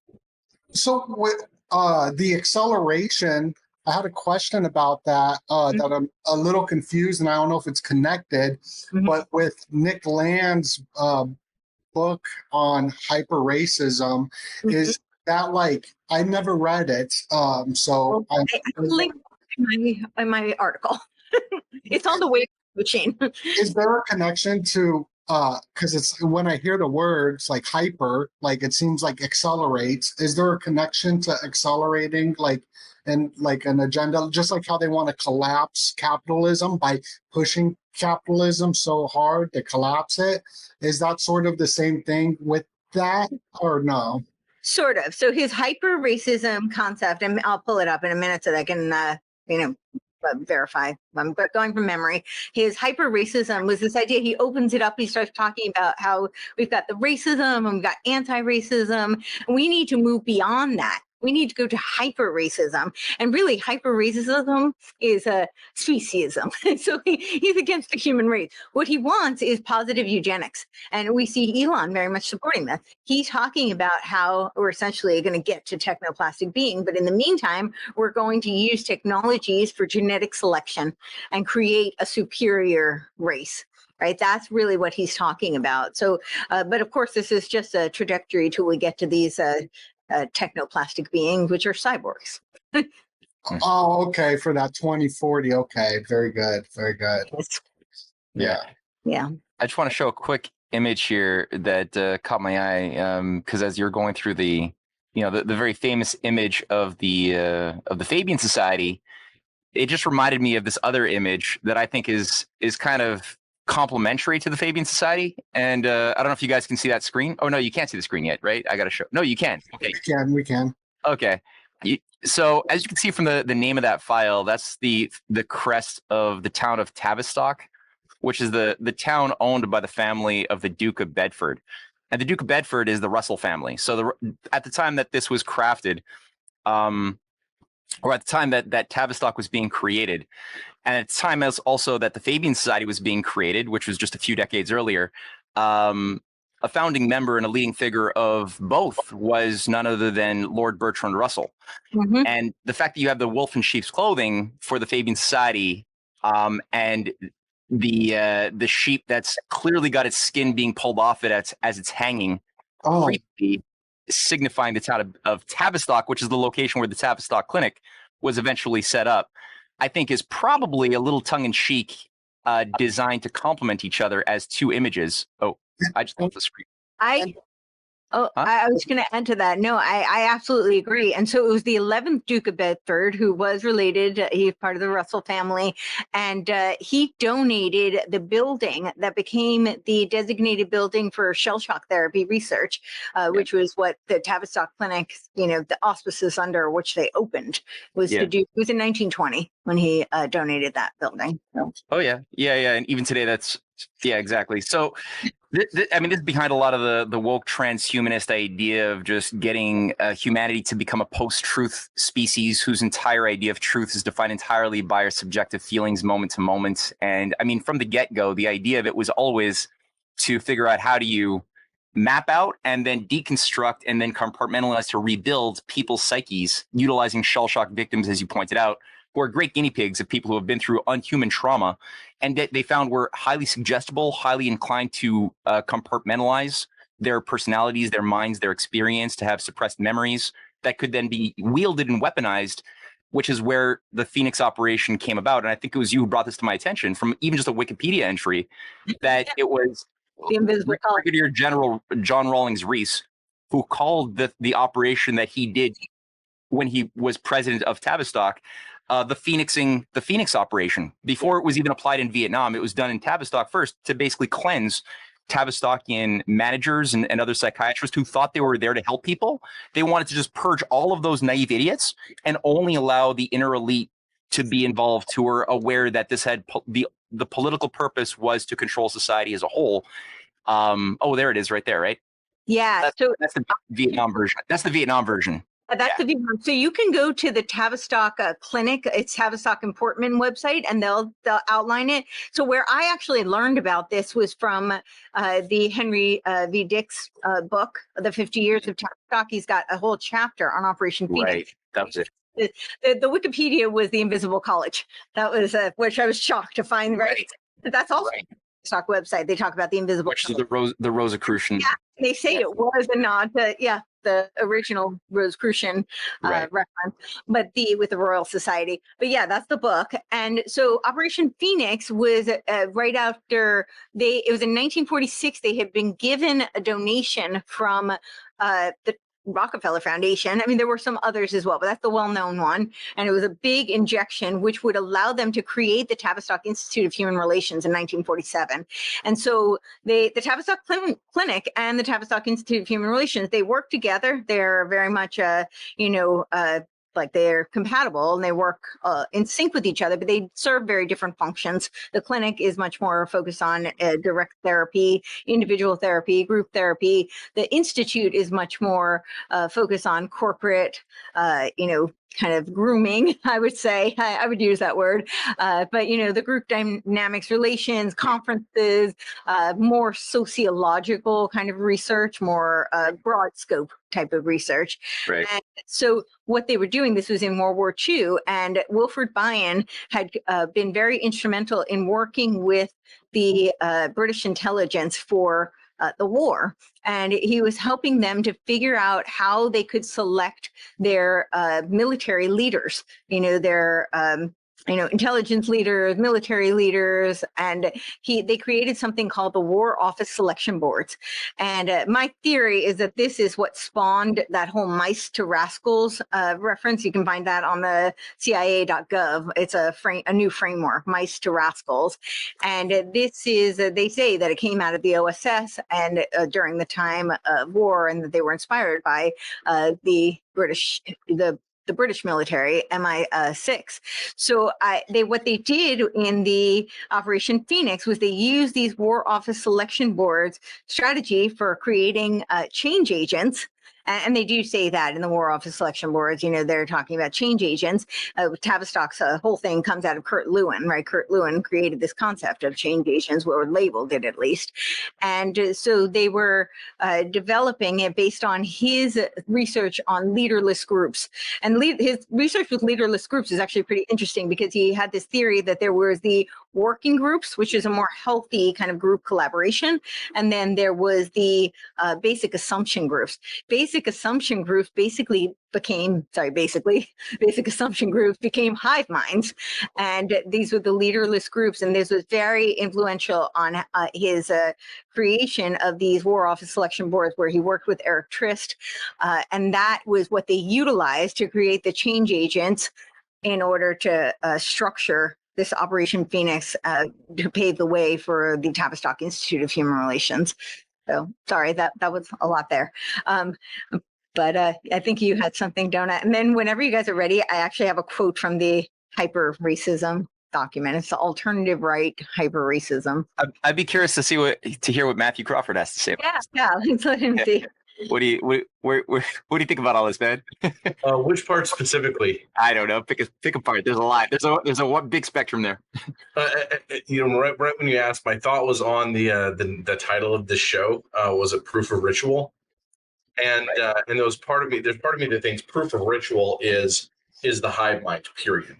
So with the acceleration. I had a question about that that I'm a little confused, and I don't know if it's connected. But with Nick Land's book on hyper racism, is that like I never read it? So I linked in my article. It's on the wave machine. Is there a connection to? Because it's when I hear the words like hyper, like it seems like accelerates. Is there a connection to accelerating, like? And like an agenda, just like how they want to collapse capitalism by pushing capitalism so hard to collapse it. Is that sort of the same thing with that or no? Sort of. So his hyper racism concept, and I'll pull it up in a minute so that I can, verify. I'm going from memory. His hyper racism was this idea. He opens it up. He starts talking about how we've got the racism and we've got anti-racism. And we need to move beyond that. We need to go to hyper racism, and really hyper racism is a speciesism. So he's against the human race. What he wants is positive eugenics, and we see Elon very much supporting that. He's talking about how we're essentially going to get to technoplastic being, but in the meantime, we're going to use technologies for genetic selection and create a superior race. Right, that's really what he's talking about. So, but of course, this is just a trajectory till we get to these technoplastic beings, which are cyborgs. Oh, okay. For that 2040. Okay. Very good. Very good. Yeah. I just want to show a quick image here that caught my eye because as you're going through the very famous image of the Fabian Society, it just reminded me of this other image that I think is kind of complementary to the Fabian Society. And I don't know if you guys can see that screen. Oh, no, you can't see the screen yet, right? I got to show. No, you can. Okay. We can. Okay. So as you can see from the name of that file, that's the crest of the town of Tavistock, which is the town owned by the family of the Duke of Bedford. And the Duke of Bedford is the Russell family. So at the time that this was crafted, or at the time that Tavistock was being created, and at the time as also that the Fabian Society was being created, which was just a few decades earlier, a founding member and a leading figure of both was none other than Lord Bertrand Russell. And the fact that you have the wolf in sheep's clothing for the Fabian Society, and the sheep that's clearly got its skin being pulled off it as it's hanging, creepy, signifying the town of Tavistock, which is the location where the Tavistock Clinic was eventually set up, I think is probably a little tongue-in-cheek designed to complement each other as two images. Oh, I just left the screen. I was going to add to that. No, I absolutely agree. And so it was the 11th Duke of Bedford who was related. He's part of the Russell family. And he donated the building that became the designated building for shell shock therapy research, which was what the Tavistock Clinic, the auspices under which they opened was to do. It was in 1920 when he donated that building. So. Oh, yeah. And even today, exactly. So this is behind a lot of the woke transhumanist idea of just getting humanity to become a post-truth species whose entire idea of truth is defined entirely by our subjective feelings moment to moment. And I mean, from the get-go, the idea of it was always to figure out how do you map out and then deconstruct and then compartmentalize to rebuild people's psyches, utilizing shell shock victims, as you pointed out, who are great guinea pigs of people who have been through unhuman trauma, and that they found were highly suggestible, highly inclined to compartmentalize their personalities, their minds, their experience, to have suppressed memories that could then be wielded and weaponized, which is where the Phoenix operation came about. And I think it was you who brought this to my attention from even just a Wikipedia entry, that it was The invisible college. Brigadier General John Rawlings Rees who called the operation that he did when he was president of Tavistock, the Phoenix operation. Before it was even applied in Vietnam, it was done in Tavistock first to basically cleanse Tavistockian managers and other psychiatrists who thought they were there to help people. They wanted to just purge all of those naive idiots and only allow the inner elite to be involved, who were aware that this had the political purpose was to control society as a whole. There it is right there, right? Yeah. That's the Vietnam version. That's the Vietnam version. That's the Vietnam. So you can go to the Tavistock clinic. It's Tavistock and Portman website, and they'll outline it. So where I actually learned about this was from the Henry V. Dix book, The 50 Years of Tavistock. He's got a whole chapter on Operation Phoenix. Right, that was it. The Wikipedia was the Invisible College. That was which I was shocked to find. Right. That's also right. Tavistock website. They talk about the Invisible Which College. is the Rosicrucian. Yeah, they say it was a nod to the original Rosicrucian reference, but with the Royal Society. But yeah, that's the book. And so Operation Phoenix was right after it was in 1946. They had been given a donation from the Rockefeller Foundation. I mean, there were some others as well, but that's the well-known one. And it was a big injection, which would allow them to create the Tavistock Institute of Human Relations in 1947. And so the Tavistock Clinic and the Tavistock Institute of Human Relations, they work together. They're very much, like they're compatible and they work in sync with each other, but they serve very different functions. The clinic is much more focused on direct therapy, individual therapy, group therapy. The institute is much more focused on corporate, kind of grooming, I would say. I would use that word. But, the group dynamics, relations, conferences, more sociological kind of research, more broad scope type of research. Right. And so what they were doing, this was in World War II, and Wilfred Bion had been very instrumental in working with the British intelligence for the war. And he was helping them to figure out how they could select their military leaders, their intelligence leaders, military leaders, and they created something called the War Office Selection Boards. And my theory is that this is what spawned that whole mice to rascals reference. You can find that on the CIA.gov. It's a new framework, mice to rascals. And this is, they say that it came out of the OSS and during the time of war, and that they were inspired by the British military, MI6. So what they did in the Operation Phoenix was they used these War Office Selection Boards strategy for creating change agents. And they do say that in the War Office Selection Boards, they're talking about change agents. Tavistock's whole thing comes out of Kurt Lewin, right? Kurt Lewin created this concept of change agents, or labeled it at least. And so they were developing it based on his research on leaderless groups. And his research with leaderless groups is actually pretty interesting, because he had this theory that there was the working groups, which is a more healthy kind of group collaboration. And then there was the basic assumption groups. Basic assumption groups became hive minds. And these were the leaderless groups. And this was very influential on his creation of these War Office Selection Boards, where he worked with Eric Trist. And that was what they utilized to create the change agents in order to structure this Operation Phoenix to pave the way for the Tavistock Institute of Human Relations. So sorry, that was a lot there. But I think you had something, Doenut. And then whenever you guys are ready, I actually have a quote from the hyper racism document. It's the alternative right hyper racism. I'd be curious to hear what Mathew Crawford has to say about this. Yeah, let's let him see. What do you think about all this, man? Which part specifically? I don't know. Pick a part. There's a lot. There's a one big spectrum there. Right when you asked, my thought was on the title of this show. Was it Proof of Ritual? And there's part of me that thinks proof of ritual is the hive mind, period.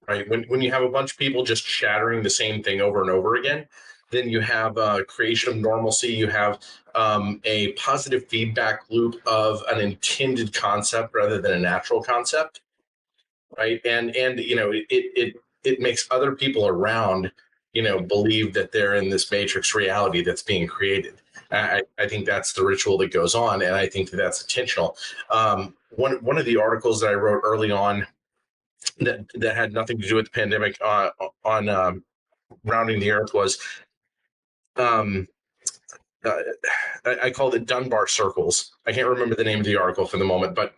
Right? When you have a bunch of people just shattering the same thing over and over again, then you have a creation of normalcy. You have a positive feedback loop of an intended concept rather than a natural concept, right? And you know, it makes other people around, you know, believe that they're in this matrix reality that's being created. I think that's the ritual that goes on, and I think that that's intentional. One of the articles that I wrote early on that had nothing to do with the pandemic on rounding the earth was um, I called it Dunbar circles. I can't remember the name of the article for the moment, but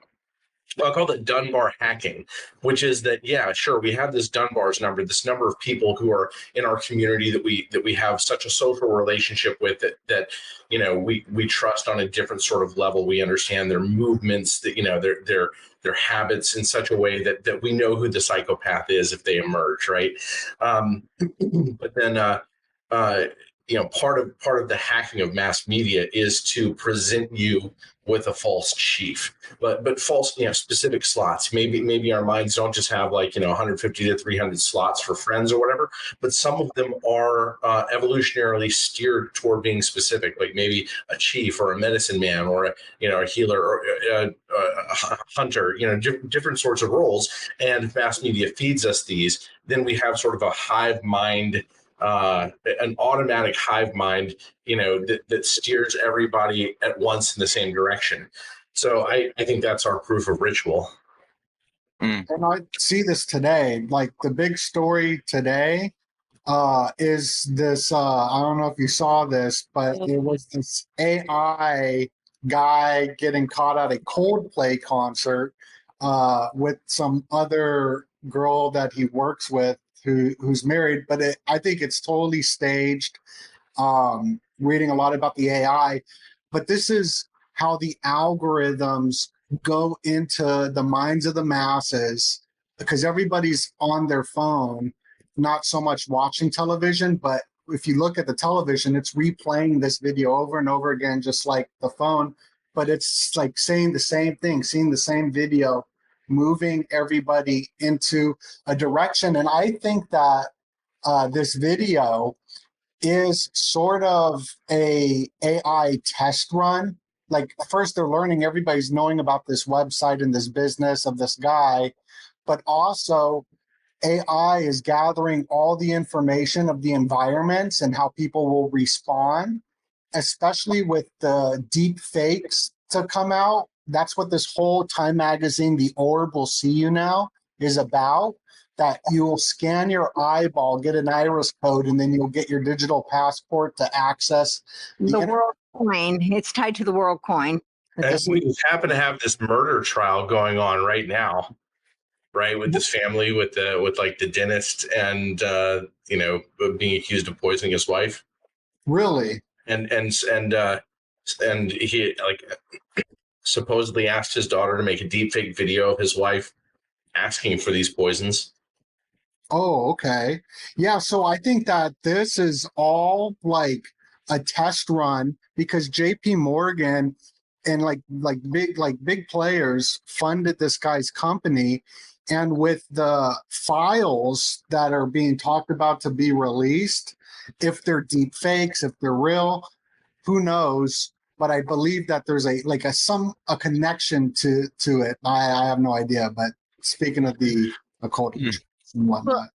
I'll call it Dunbar hacking, which is that, yeah, sure, we have this Dunbar's number, this number of people who are in our community that we have such a social relationship with that you know we trust on a different sort of level. We understand their movements, that you know their habits in such a way that we know who the psychopath is if they emerge, right? But then you know, part of the hacking of mass media is to present you with a false chief, but false, you know, specific slots. Maybe our minds don't just have like, you know, 150 to 300 slots for friends or whatever, but some of them are evolutionarily steered toward being specific, like maybe a chief or a medicine man or you know, a healer or a hunter, you know, different sorts of roles. And if mass media feeds us these, then we have sort of a hive mind, an automatic hive mind, you know, that steers everybody at once in the same direction. So I think that's our proof of ritual. And I see this today. Like the big story today is this. I don't know if you saw this, but it was this AI guy getting caught at a Coldplay concert with some other girl that he works with who's married. But I think it's totally staged. Reading a lot about the AI, but this is how the algorithms go into the minds of the masses because everybody's on their phone, not so much watching television, but if you look at the television, it's replaying this video over and over again, just like the phone, but it's like saying the same thing, seeing the same video, moving everybody into a direction. And I think that this video is sort of a AI test run. Like first they're learning, everybody's knowing about this website and this business of this guy, but also AI is gathering all the information of the environments and how people will respond, especially with the deep fakes to come out. That's what this whole Time magazine, The Orb Will See You Now, is about. That you'll scan your eyeball, get an iris code, and then you'll get your digital passport to access the world coin. It's tied to the world coin. And we happen to have this murder trial going on right now, right? With this family, with like the dentist, and you know, being accused of poisoning his wife. Really? And he like supposedly asked his daughter to make a deep fake video of his wife asking for these poisons. Oh, okay. Yeah, so I think that this is all like a test run because JP Morgan and big players funded this guy's company, and with the files that are being talked about to be released, if they're deep fakes, if they're real, who knows? But I believe that there's a connection to it. I have no idea, but speaking of the occult and whatnot. Well,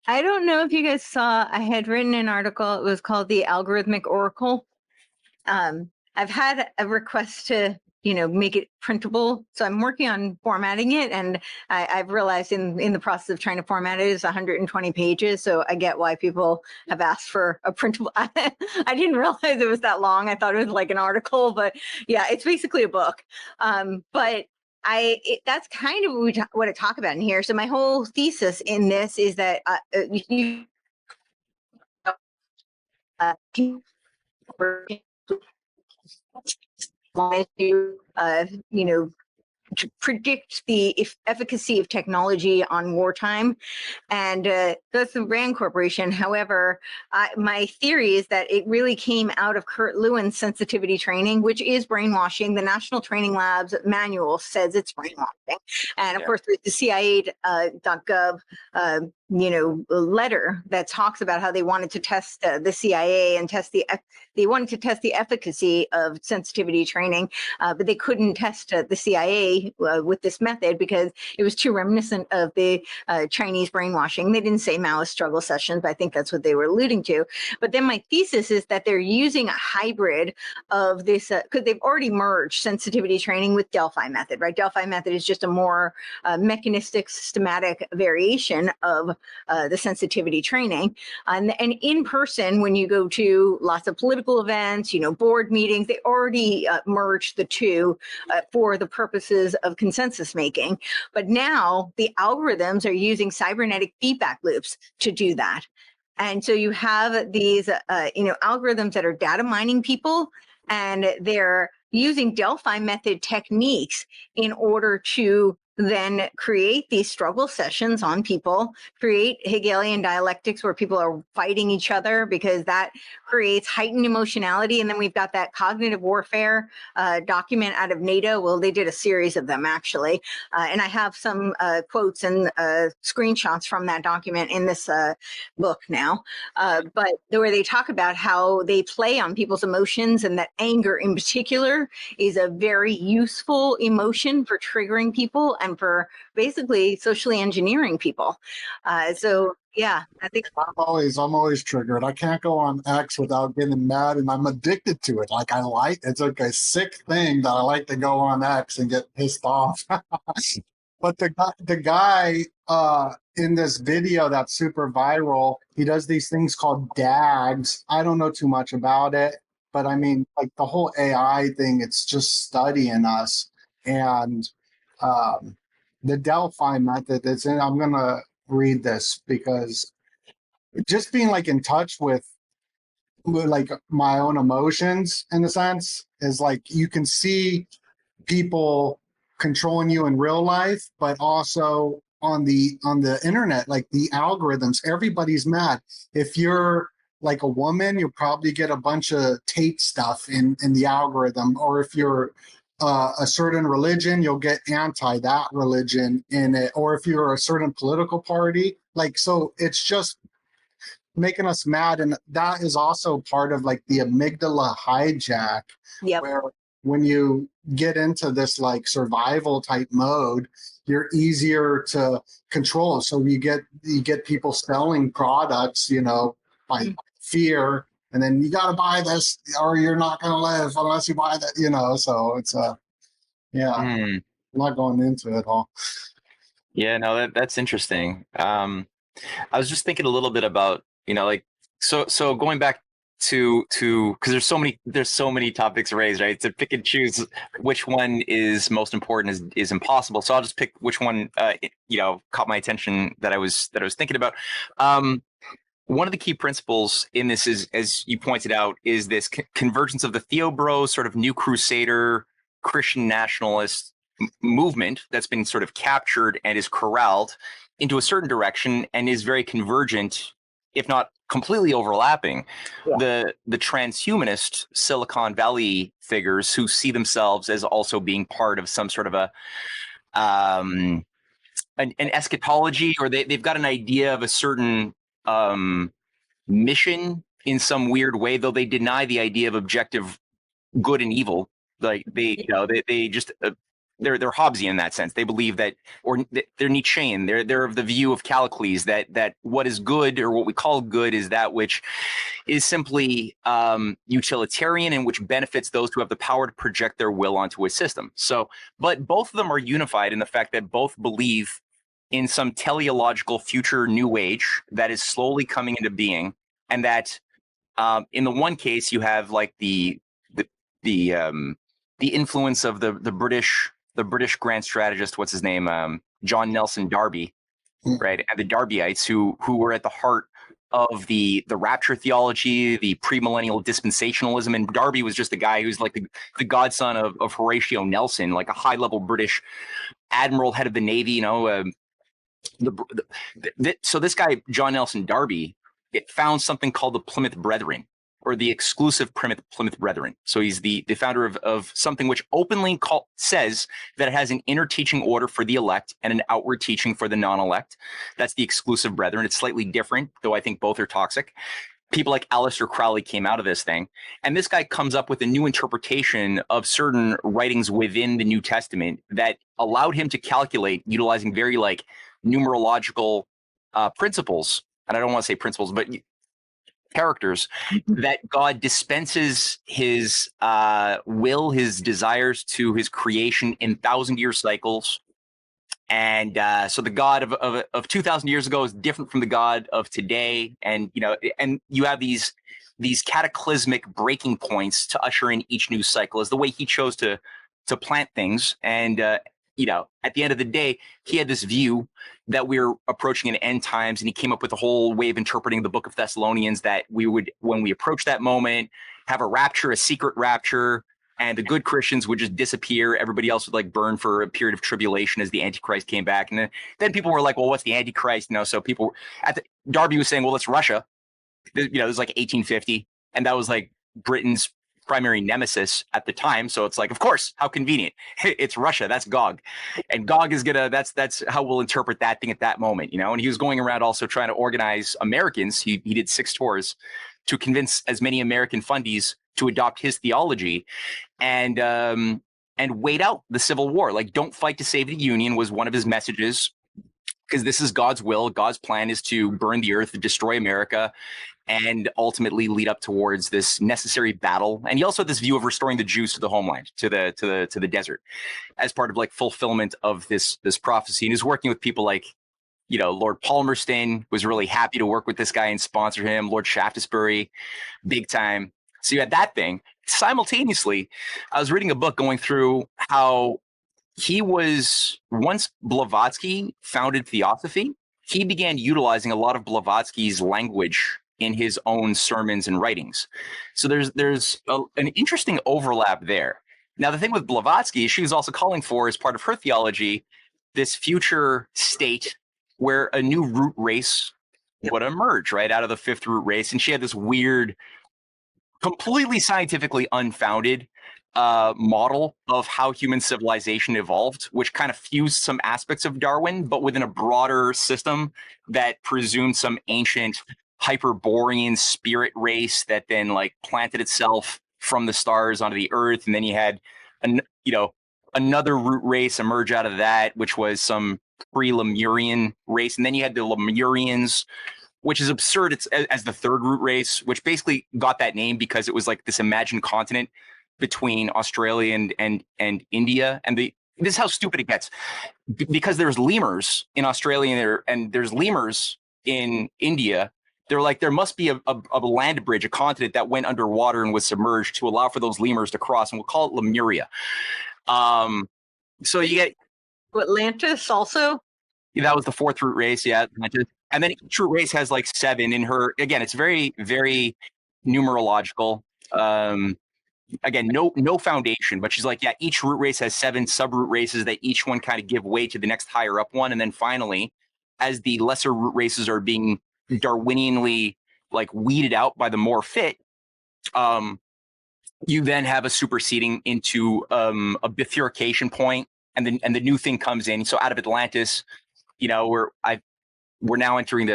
I don't know if you guys saw, I had written an article. It was called The Algorithmic Oracle. I've had a request to, you know, make it printable. So I'm working on formatting it. And I've realized in the process of trying to format it is 120 pages. So I get why people have asked for a printable. I didn't realize it was that long. I thought it was like an article, but yeah, it's basically a book. But that's kind of what I talk about in here. So my whole thesis in this is that you know, to predict the efficacy of technology on wartime. And that's the Rand Corporation. However, my theory is that it really came out of Kurt Lewin's sensitivity training, which is brainwashing. The National Training Labs manual says it's brainwashing. And of course, there's the CIA.gov letter that talks about how they wanted to test the CIA and they wanted to test the efficacy of sensitivity training, but they couldn't test the CIA with this method because it was too reminiscent of the Chinese brainwashing. They didn't say Maoist struggle sessions, but I think that's what they were alluding to. But then my thesis is that they're using a hybrid of this, because they've already merged sensitivity training with Delphi method, right? Delphi method is just a more mechanistic, systematic variation of the sensitivity training. And in person, when you go to lots of political events, board meetings, they already merged the two for the purposes of consensus making. But now the algorithms are using cybernetic feedback loops to do that. And so you have these, algorithms that are data mining people, and they're using Delphi method techniques in order to then create these struggle sessions on people, create Hegelian dialectics where people are fighting each other because that creates heightened emotionality. And then we've got that cognitive warfare document out of NATO. Well, they did a series of them actually. And I have some quotes and screenshots from that document in this book now. But where they talk about how they play on people's emotions, and that anger in particular is a very useful emotion for triggering people and for basically socially engineering people. So yeah, I think I'm always triggered. I can't go on X without getting mad, and I'm addicted to it. Like it's like a sick thing that I like to go on X and get pissed off. But the guy in this video that's super viral, he does these things called DAGs. I don't know too much about it, but I mean, like the whole AI thing, it's just studying us. And the Delphi method is in, I'm going to read this because just being like in touch with like my own emotions in a sense is like you can see people controlling you in real life, but also on the internet, like the algorithms, everybody's mad. If you're like a woman, you'll probably get a bunch of Tate stuff in the algorithm, or if you're a certain religion, you'll get anti that religion in it, or if you're a certain political party, like, so it's just making us mad. And that is also part of like the amygdala hijack. Yep. Where when you get into this like survival type mode, you're easier to control. So you get people selling products, by fear, and then you got to buy this or you're not going to live unless you buy that, so it's I'm not going into it all. Yeah, no, that's interesting. I was just thinking a little bit about, so going back to because there's so many topics raised, right? To pick and choose which one is most important is impossible. So I'll just pick which one caught my attention that I was thinking about. One of the key principles in this is, as you pointed out, is this convergence of the Theobro sort of new crusader Christian nationalist movement that's been sort of captured and is corralled into a certain direction and is very convergent, if not completely overlapping, the transhumanist Silicon Valley figures who see themselves as also being part of some sort of an eschatology, or they've got an idea of a certain mission in some weird way, though they deny the idea of objective good and evil. Like they just they're Hobbesian in that sense. They believe that, or they're Nietzschean. They're of the view of Callicles that what is good, or what we call good, is that which is simply utilitarian and which benefits those who have the power to project their will onto a system. So, but both of them are unified in the fact that both believe in some teleological future new age that is slowly coming into being, and that in the one case you have like the influence of the British grand strategist, what's his name, John Nelson Darby, right, and the Darbyites who were at the heart of the rapture theology, the premillennial dispensationalism, and Darby was just the guy who's like the godson of Horatio Nelson, like a high-level British admiral, head of the Navy. You know, so this guy John Nelson Darby, it found something called the Plymouth Brethren, or the exclusive Plymouth Brethren. So he's the founder of something which openly says that it has an inner teaching order for the elect and an outward teaching for the non-elect. That's the exclusive Brethren. It's slightly different, though I think both are toxic. People like Aleister Crowley came out of this thing. And this guy comes up with a new interpretation of certain writings within the New Testament that allowed him to calculate, utilizing very like numerological principles. And I don't want to say principles, but characters, that God dispenses his will, his desires to his creation in 1,000-year cycles. And so the God of 2,000 years ago is different from the God of today. And, you know, and you have these cataclysmic breaking points to usher in each new cycle, is the way he chose to plant things. And, you know, at the end of the day, he had this view that we're approaching an end times, and he came up with a whole way of interpreting the book of Thessalonians, that we would, when we approach that moment, have a rapture, a secret rapture, and the good Christians would just disappear. Everybody else would like burn for a period of tribulation as the Antichrist came back. And then people were like, well, what's the Antichrist? You know, so people Darby was saying, well, it's Russia. You know, it was like 1850. And that was like Britain's primary nemesis at the time. So it's like, of course, how convenient. It's Russia. That's Gog. And Gog is that's how we'll interpret that thing at that moment, you know. And he was going around also trying to organize Americans. He did 6 tours to convince as many American fundies to adopt his theology, and wait out the Civil War. Like, don't fight to save the Union was one of his messages, because this is God's will. God's plan is to burn the earth, destroy America, and ultimately lead up towards this necessary battle. And he also had this view of restoring the Jews to the homeland, to the desert, as part of like fulfillment of this prophecy. And he's working with people like, you know, Lord Palmerston was really happy to work with this guy and sponsor him. Lord Shaftesbury, big time. So you had that thing. Simultaneously, I was reading a book going through how he was, once Blavatsky founded Theosophy, he began utilizing a lot of Blavatsky's language in his own sermons and writings. So there's an interesting overlap there. Now, the thing with Blavatsky is she was also calling for, as part of her theology, this future state where a new root race would emerge right out of the 5th root race. And she had this weird, completely scientifically unfounded model of how human civilization evolved, which kind of fused some aspects of Darwin, but within a broader system that presumed some ancient Hyperborean spirit race that then like planted itself from the stars onto the earth. And then you had, another root race emerge out of that, which was some pre-Lemurian race. And then you had the Lemurians, which is absurd. It's as the 3rd root race, which basically got that name because it was like this imagined continent between Australia and India. And this is how stupid it gets, because there's lemurs in Australia and there's lemurs in India. They're like, there must be a land bridge, a continent that went underwater and was submerged to allow for those lemurs to cross, and we'll call it Lemuria. So you get Atlantis also. That was the 4th root race, yeah. And then each root race has like 7 in her. Again, it's very, very numerological. Again, no foundation, but she's like, yeah, each root race has 7 sub-root races that each one kind of give way to the next higher up one. And then finally, as the lesser root races are being Darwinianly like weeded out by the more fit, you then have a superseding into a bifurcation point, and the new thing comes in. So out of Atlantis, you know, we're now entering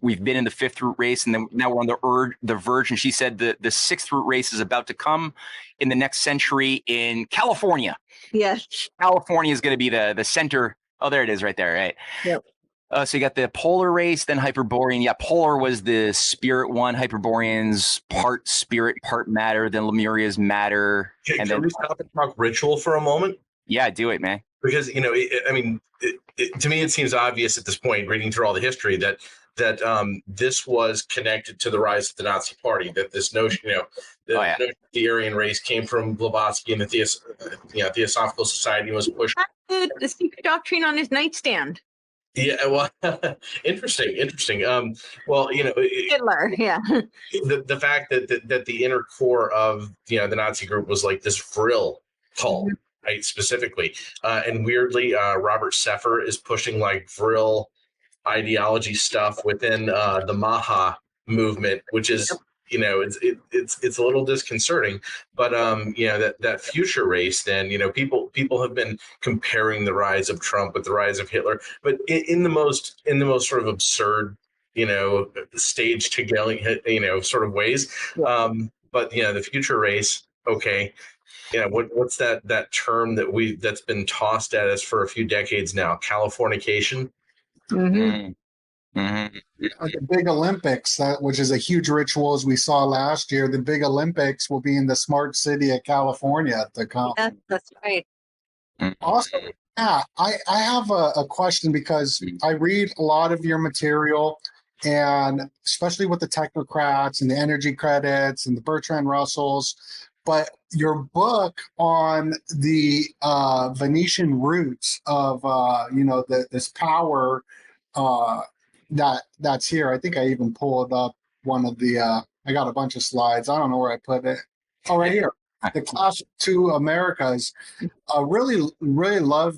we've been in the 5th root race, and then now we're on the verge. And she said the 6th root race is about to come in the next century in California. Yes, California is going to be the center. Oh, there it is, right there, right? Yep. So you got the polar race, then Hyperborean. Yeah, polar was the spirit one. Hyperborean's part spirit, part matter. Then Lemuria's matter. Can we stop and talk ritual for a moment? Yeah, do it, man. Because, you know, to me, it seems obvious at this point, reading through all the history, that this was connected to the rise of the Nazi Party. That this notion, notion the Aryan race came from Blavatsky, and the Theosophical Society was pushed. The secret doctrine on his nightstand. Yeah, well, interesting. Well, Hitler, yeah. the fact that the inner core of the Nazi group was like this Vril cult, Mhm. right? Specifically, and weirdly, Robert Seffer is pushing like Vril ideology stuff within the Maha movement, which is it's a little disconcerting. But that future race, then people have been comparing the rise of Trump with the rise of Hitler, but in the most sort of absurd stage to sort of ways. But the future race, okay. Yeah, what's that term that's been tossed at us for a few decades now? Californication. Mhm. Mm-hmm. The big Olympics, which is a huge ritual, as we saw last year. The big Olympics will be in the smart city of California to come. That's right. Also, yeah, I have a question because I read a lot of your material, and especially with the technocrats and the energy credits and the Bertrand Russells. But your book on the Venetian roots of this power that's here. I think I even pulled up one of the. I got a bunch of slides. I don't know where I put it. Oh, right here. The Clash of Two Americas. Really love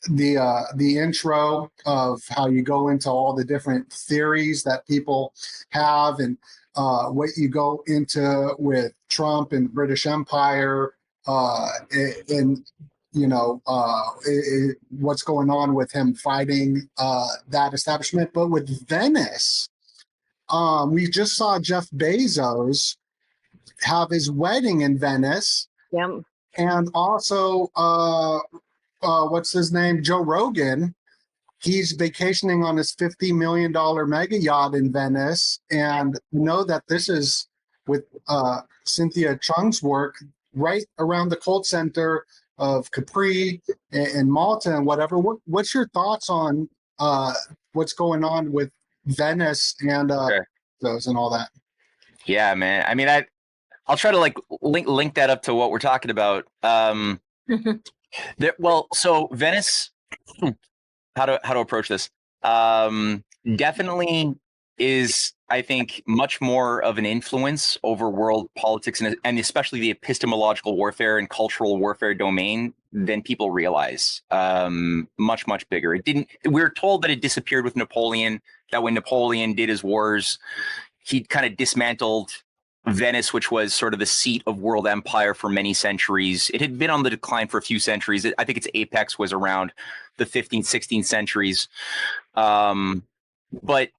the intro of how you go into all the different theories that people have, and what you go into with Trump and British Empire, and what's going on with him fighting that establishment. But with Venice, we just saw Jeff Bezos have his wedding in Venice, Yeah. and also what's his name, Joe Rogan. He's vacationing on his $50 million mega yacht in Venice, and know that this is with Cynthia Chung's work right around the cult center of Capri and Malta and whatever. What's your thoughts on what's going on with Venice and Sure. those and all that? Yeah, man. I mean, I'll try to like link that up to what we're talking about. So Venice, how to approach this? Definitely is, I think, much more of an influence over world politics and especially the epistemological warfare and cultural warfare domain than people realize. Much bigger. It didn't. We're told that it disappeared with Napoleon. That when Napoleon did his wars, he kind of dismantled Venice, which was sort of the seat of world empire for many centuries. It had been on the decline for a few centuries. I think its apex was around the 15th, 16th centuries. But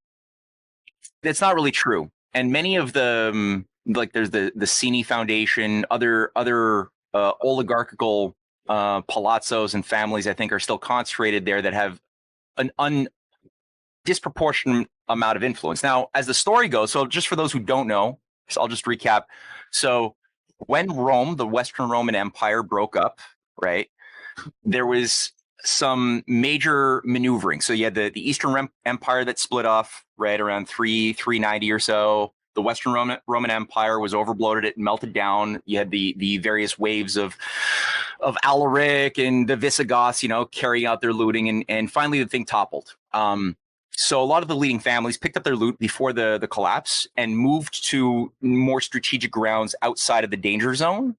that's not really true. And many of the, like there's the Cini Foundation, other oligarchical palazzos and families, I think, are still concentrated there that have an disproportionate amount of influence. Now, as the story goes, so just for those who don't know, so I'll just recap. So when Rome, the Western Roman Empire, broke up, right, there was some major maneuvering. So you had the Eastern Empire that split off right around 390 or so. The Western Roman Empire was overbloated; it melted down. You had the various waves of Alaric and the Visigoths, carrying out their looting, and finally the thing toppled. So a lot of the leading families picked up their loot before the collapse and moved to more strategic grounds outside of the danger zone.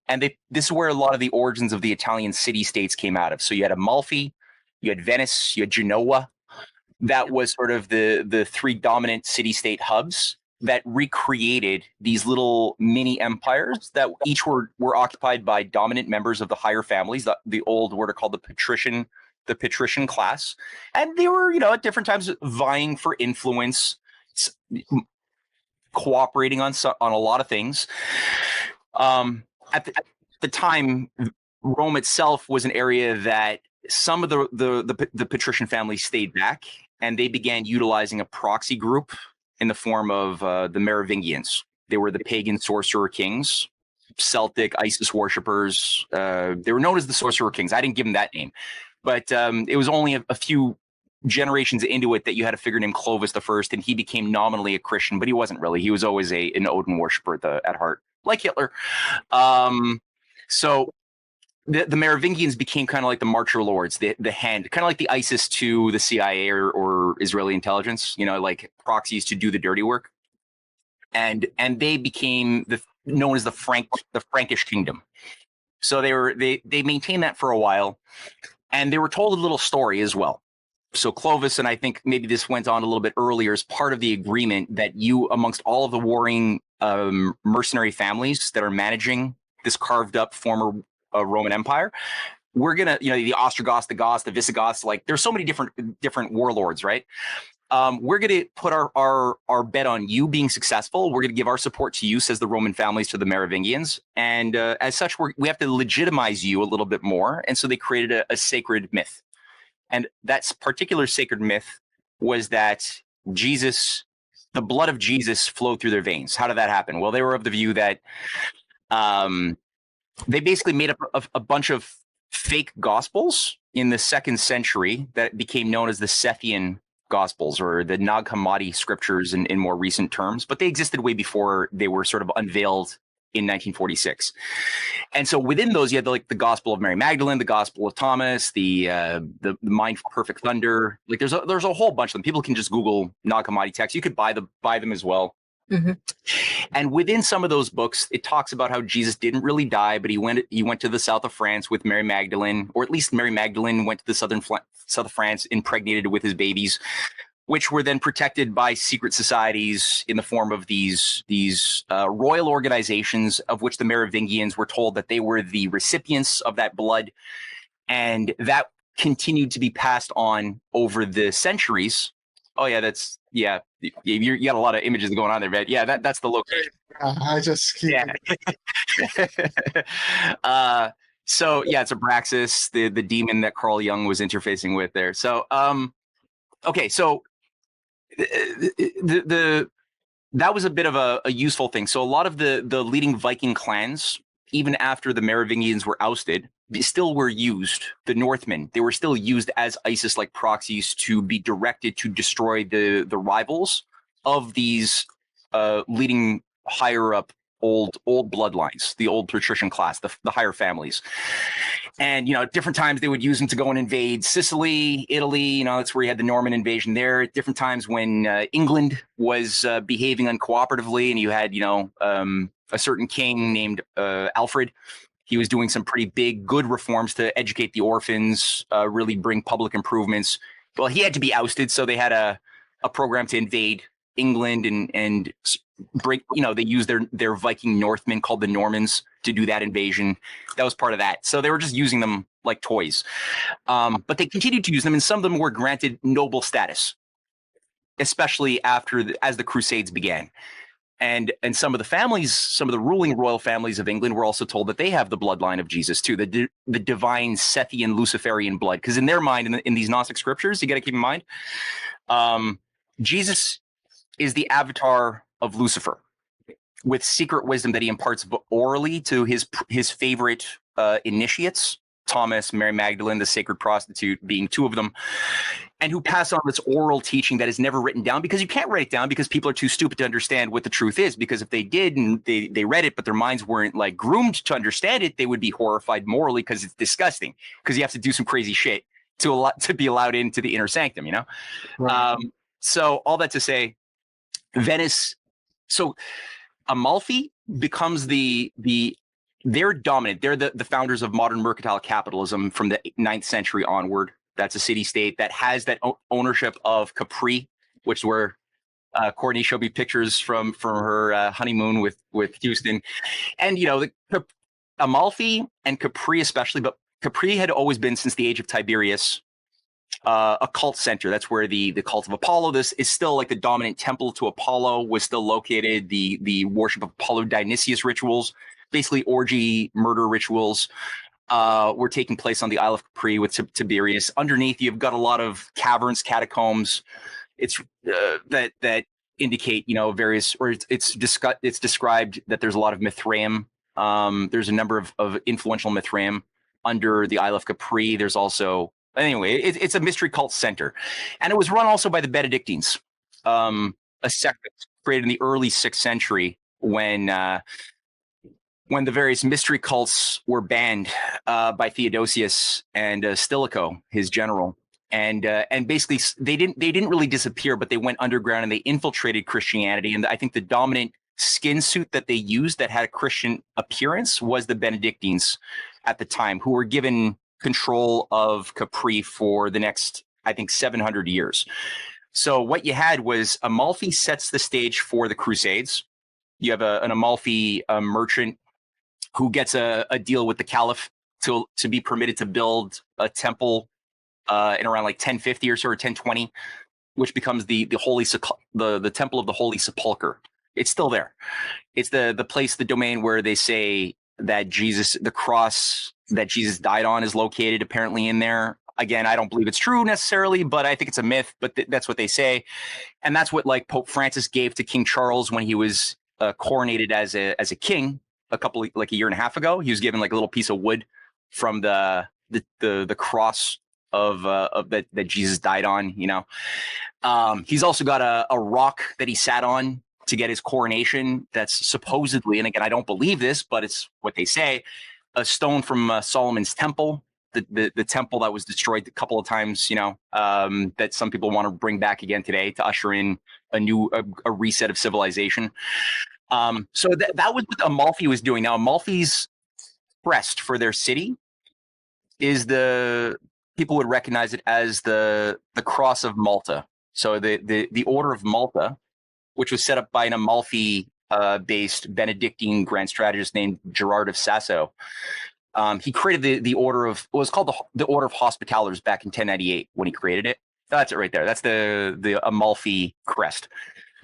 And this is where a lot of the origins of the Italian city-states came out of. So you had Amalfi, you had Venice, you had Genoa. That was sort of the three dominant city-state hubs that recreated these little mini empires that each were occupied by dominant members of the higher families, the old what are called the patrician class. And they were, at different times vying for influence, cooperating on a lot of things. At the time, Rome itself was an area that some of the patrician families stayed back, and they began utilizing a proxy group in the form of the Marovingians. They were the pagan sorcerer kings, Celtic Isis worshippers. They were known as the sorcerer kings. I didn't give them that name, but it was only a few generations into it that you had a figure named Clovis the First, and he became nominally a Christian, but he wasn't really. He was always an Odin worshiper at heart, like Hitler. So the Merovingians became kind of like the marcher lords, the hand, kind of like the ISIS to the CIA or Israeli intelligence, like proxies to do the dirty work. And they became known as the Frankish kingdom. So they maintained that for a while, and they were told a little story as well. So Clovis, and I think maybe this went on a little bit earlier, as part of the agreement that you, amongst all of the warring mercenary families that are managing this carved up former Roman Empire, we're gonna, the Ostrogoths, the Goths, the Visigoths, like there's so many different warlords, right? We're going to put our bet on you being successful. We're going to give our support to you, says the Roman families to the Merovingians. And as such, we have to legitimize you a little bit more. And so they created a sacred myth. And that particular sacred myth was that Jesus, the blood of Jesus flowed through their veins. How did that happen? Well, they were of the view that they basically made up a bunch of fake gospels in the 2nd century that became known as the Sethian Gospels, or the Nag Hammadi scriptures in more recent terms, but they existed way before they were sort of unveiled in 1946. And so within those, you had the Gospel of Mary Magdalene, the Gospel of Thomas, the Mind for Perfect Thunder. Like there's a whole bunch of them. People can just Google Nag Hammadi texts. You could buy them as well. Mm-hmm. And within some of those books, it talks about how Jesus didn't really die, but he went to the south of France with Mary Magdalene, or at least Mary Magdalene went to the south of France, impregnated with his babies, which were then protected by secret societies in the form of these royal organizations, of which the Merovingians were told that they were the recipients of that blood, and that continued to be passed on over the centuries. Oh yeah, you got a lot of images going on there, but yeah, that's the location. I just keep so yeah, it's Abraxas, the demon that Carl Jung was interfacing with there. So okay, so that was a bit of a useful thing. So a lot of the leading Viking clans, even after the Merovingians were ousted, still were used. The Northmen, they were still used as ISIS-like proxies to be directed to destroy the rivals of these leading higher up old bloodlines, the old patrician class, the higher families. And at different times they would use them to go and invade Sicily, Italy. That's where you had the Norman invasion there. At different times when England was behaving uncooperatively, and you had a certain king named Alfred. He was doing some pretty big, good reforms to educate the orphans, really bring public improvements. Well, he had to be ousted, so they had a program to invade England and break. They used their Viking Northmen called the Normans to do that invasion. That was part of that. So they were just using them like toys, but they continued to use them, and some of them were granted noble status, especially as the Crusades began. And some of the families, some of the ruling royal families of England were also told that they have the bloodline of Jesus too, the divine Sethian Luciferian blood. Because in their mind, in these Gnostic scriptures, you got to keep in mind, Jesus is the avatar of Lucifer, with secret wisdom that he imparts orally to his favorite initiates, Thomas, Mary Magdalene, the sacred prostitute being two of them, and who pass on this oral teaching that is never written down, because you can't write it down because people are too stupid to understand what the truth is. Because if they did and they read it, but their minds weren't like groomed to understand it, they would be horrified morally because it's disgusting, because you have to do some crazy shit to be allowed into the inner sanctum, Right. So all that to say, Venice, so Amalfi becomes they're dominant. They're the founders of modern mercantile capitalism from the 9th century onward. That's a city-state that has that ownership of Capri, which is where Courtenay showed me pictures from her honeymoon with Houston. And, Amalfi and Capri especially, but Capri had always been, since the age of Tiberius, a cult center. That's where the cult of Apollo, this is still like the dominant temple to Apollo, was still located. The worship of Apollo Dionysius rituals, basically orgy murder rituals, were taking place on the Isle of Capri with Tiberius. Underneath, you've got a lot of caverns, catacombs. It's that indicate various, or it's described that there's a lot of Mithraeum. There's a number of influential Mithraeum under the Isle of Capri. There's also, anyway, it's a mystery cult center, and it was run also by the Benedictines, a sect created in the early 6th century when when the various mystery cults were banned by Theodosius and Stilicho, his general. And basically they didn't really disappear, but they went underground and they infiltrated Christianity. And I think the dominant skin suit that they used that had a Christian appearance was the Benedictines at the time, who were given control of Capri for the next, I think, 700 years. So what you had was Amalfi sets the stage for the Crusades. You have an Amalfi merchant who gets a deal with the Caliph to be permitted to build a temple in around like 1050 or so, or 1020, which becomes the Temple of the Holy Sepulchre. It's still there. It's the place, the domain where they say that the cross that Jesus died on is located apparently in there. Again, I don't believe it's true necessarily, but I think it's a myth, but that's what they say. And that's what like Pope Francis gave to King Charles when he was coronated as a king a year and a half ago. He was given like a little piece of wood from the cross of that Jesus died on, you know. He's also got a rock that he sat on to get his coronation. That's supposedly, and again, I don't believe this, but it's what they say, a stone from Solomon's temple, the temple that was destroyed a couple of times, you know, that some people want to bring back again today to usher in a reset of civilization. So that was what Amalfi was doing. Now, Amalfi's crest for their city is people would recognize it as the cross of Malta. So the Order of Malta, which was set up by an Amalfi based Benedictine grand strategist named Gerard of Sasso. He created the order of, it was called the Order of Hospitallers back in 1098 when he created it. That's it right there. That's the Amalfi crest.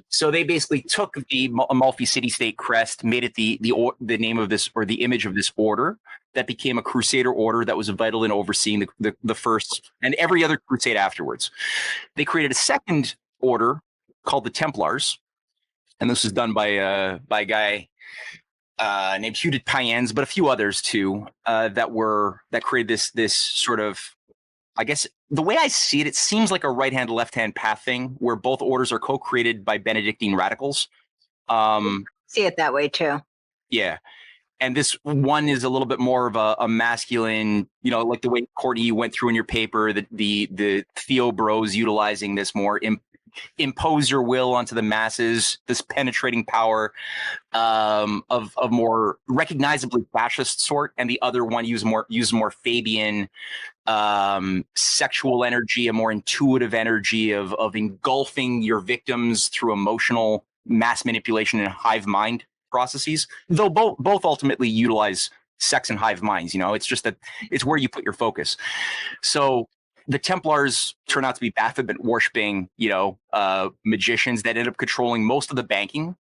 So they basically took the Amalfi city-state crest, made it the name of this, or the image of this order that became a crusader order that was vital in overseeing the first and every other crusade afterwards. They created a second order called the Templars, and this was done by a guy named Hugh de Payens, but a few others too, that created this sort of, I guess the way I see it, it seems like a right-hand, left-hand path thing where both orders are co-created by Benedictine radicals. See it that way too. Yeah. And this one is a little bit more of a masculine, you know, like the way Courtenay you went through in your paper, the Theo bros utilizing this more impose your will onto the masses, this penetrating power of more recognizably fascist sort, and the other one use more Fabian sexual energy, a more intuitive energy of engulfing your victims through emotional mass manipulation and hive mind processes, though both ultimately utilize sex and hive minds. You know, it's just that it's where you put your focus. So the Templars turn out to be Baphomet worshipping, you know, magicians that end up controlling most of the banking,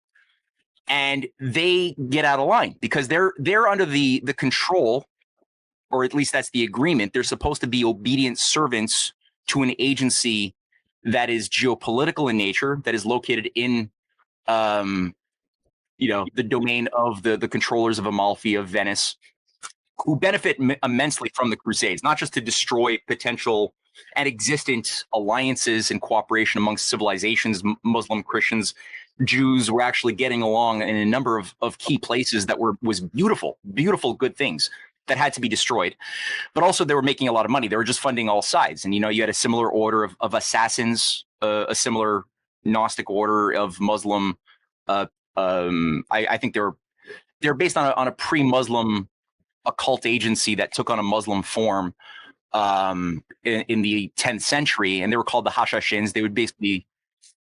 and they get out of line because they're under the control, or at least that's the agreement. They're supposed to be obedient servants to an agency that is geopolitical in nature, that is located in you know, the domain of the controllers of Amalfi, of Venice, who benefit immensely from the Crusades, not just to destroy potential and existent alliances and cooperation amongst civilizations. Muslim, Christians, Jews were actually getting along in a number of key places that was beautiful, good things that had to be destroyed. But also they were making a lot of money. They were just funding all sides. And, you know, you had a similar order of assassins, a similar Gnostic order of Muslim. I think they're based on a pre-Muslim occult agency that took on a Muslim form in the 10th century, and they were called the Hashashins. They would basically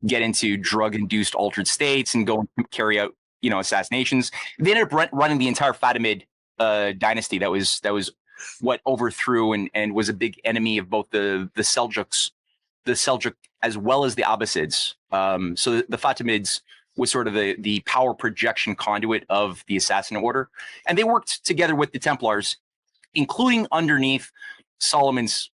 get into drug-induced altered states and go and carry out, you know, assassinations. They ended up running the entire Fatimid dynasty. That was what overthrew and was a big enemy of both the Seljuks, as well as the Abbasids. So the Fatimids was sort of the power projection conduit of the assassin order. And they worked together with the Templars, including underneath Solomon's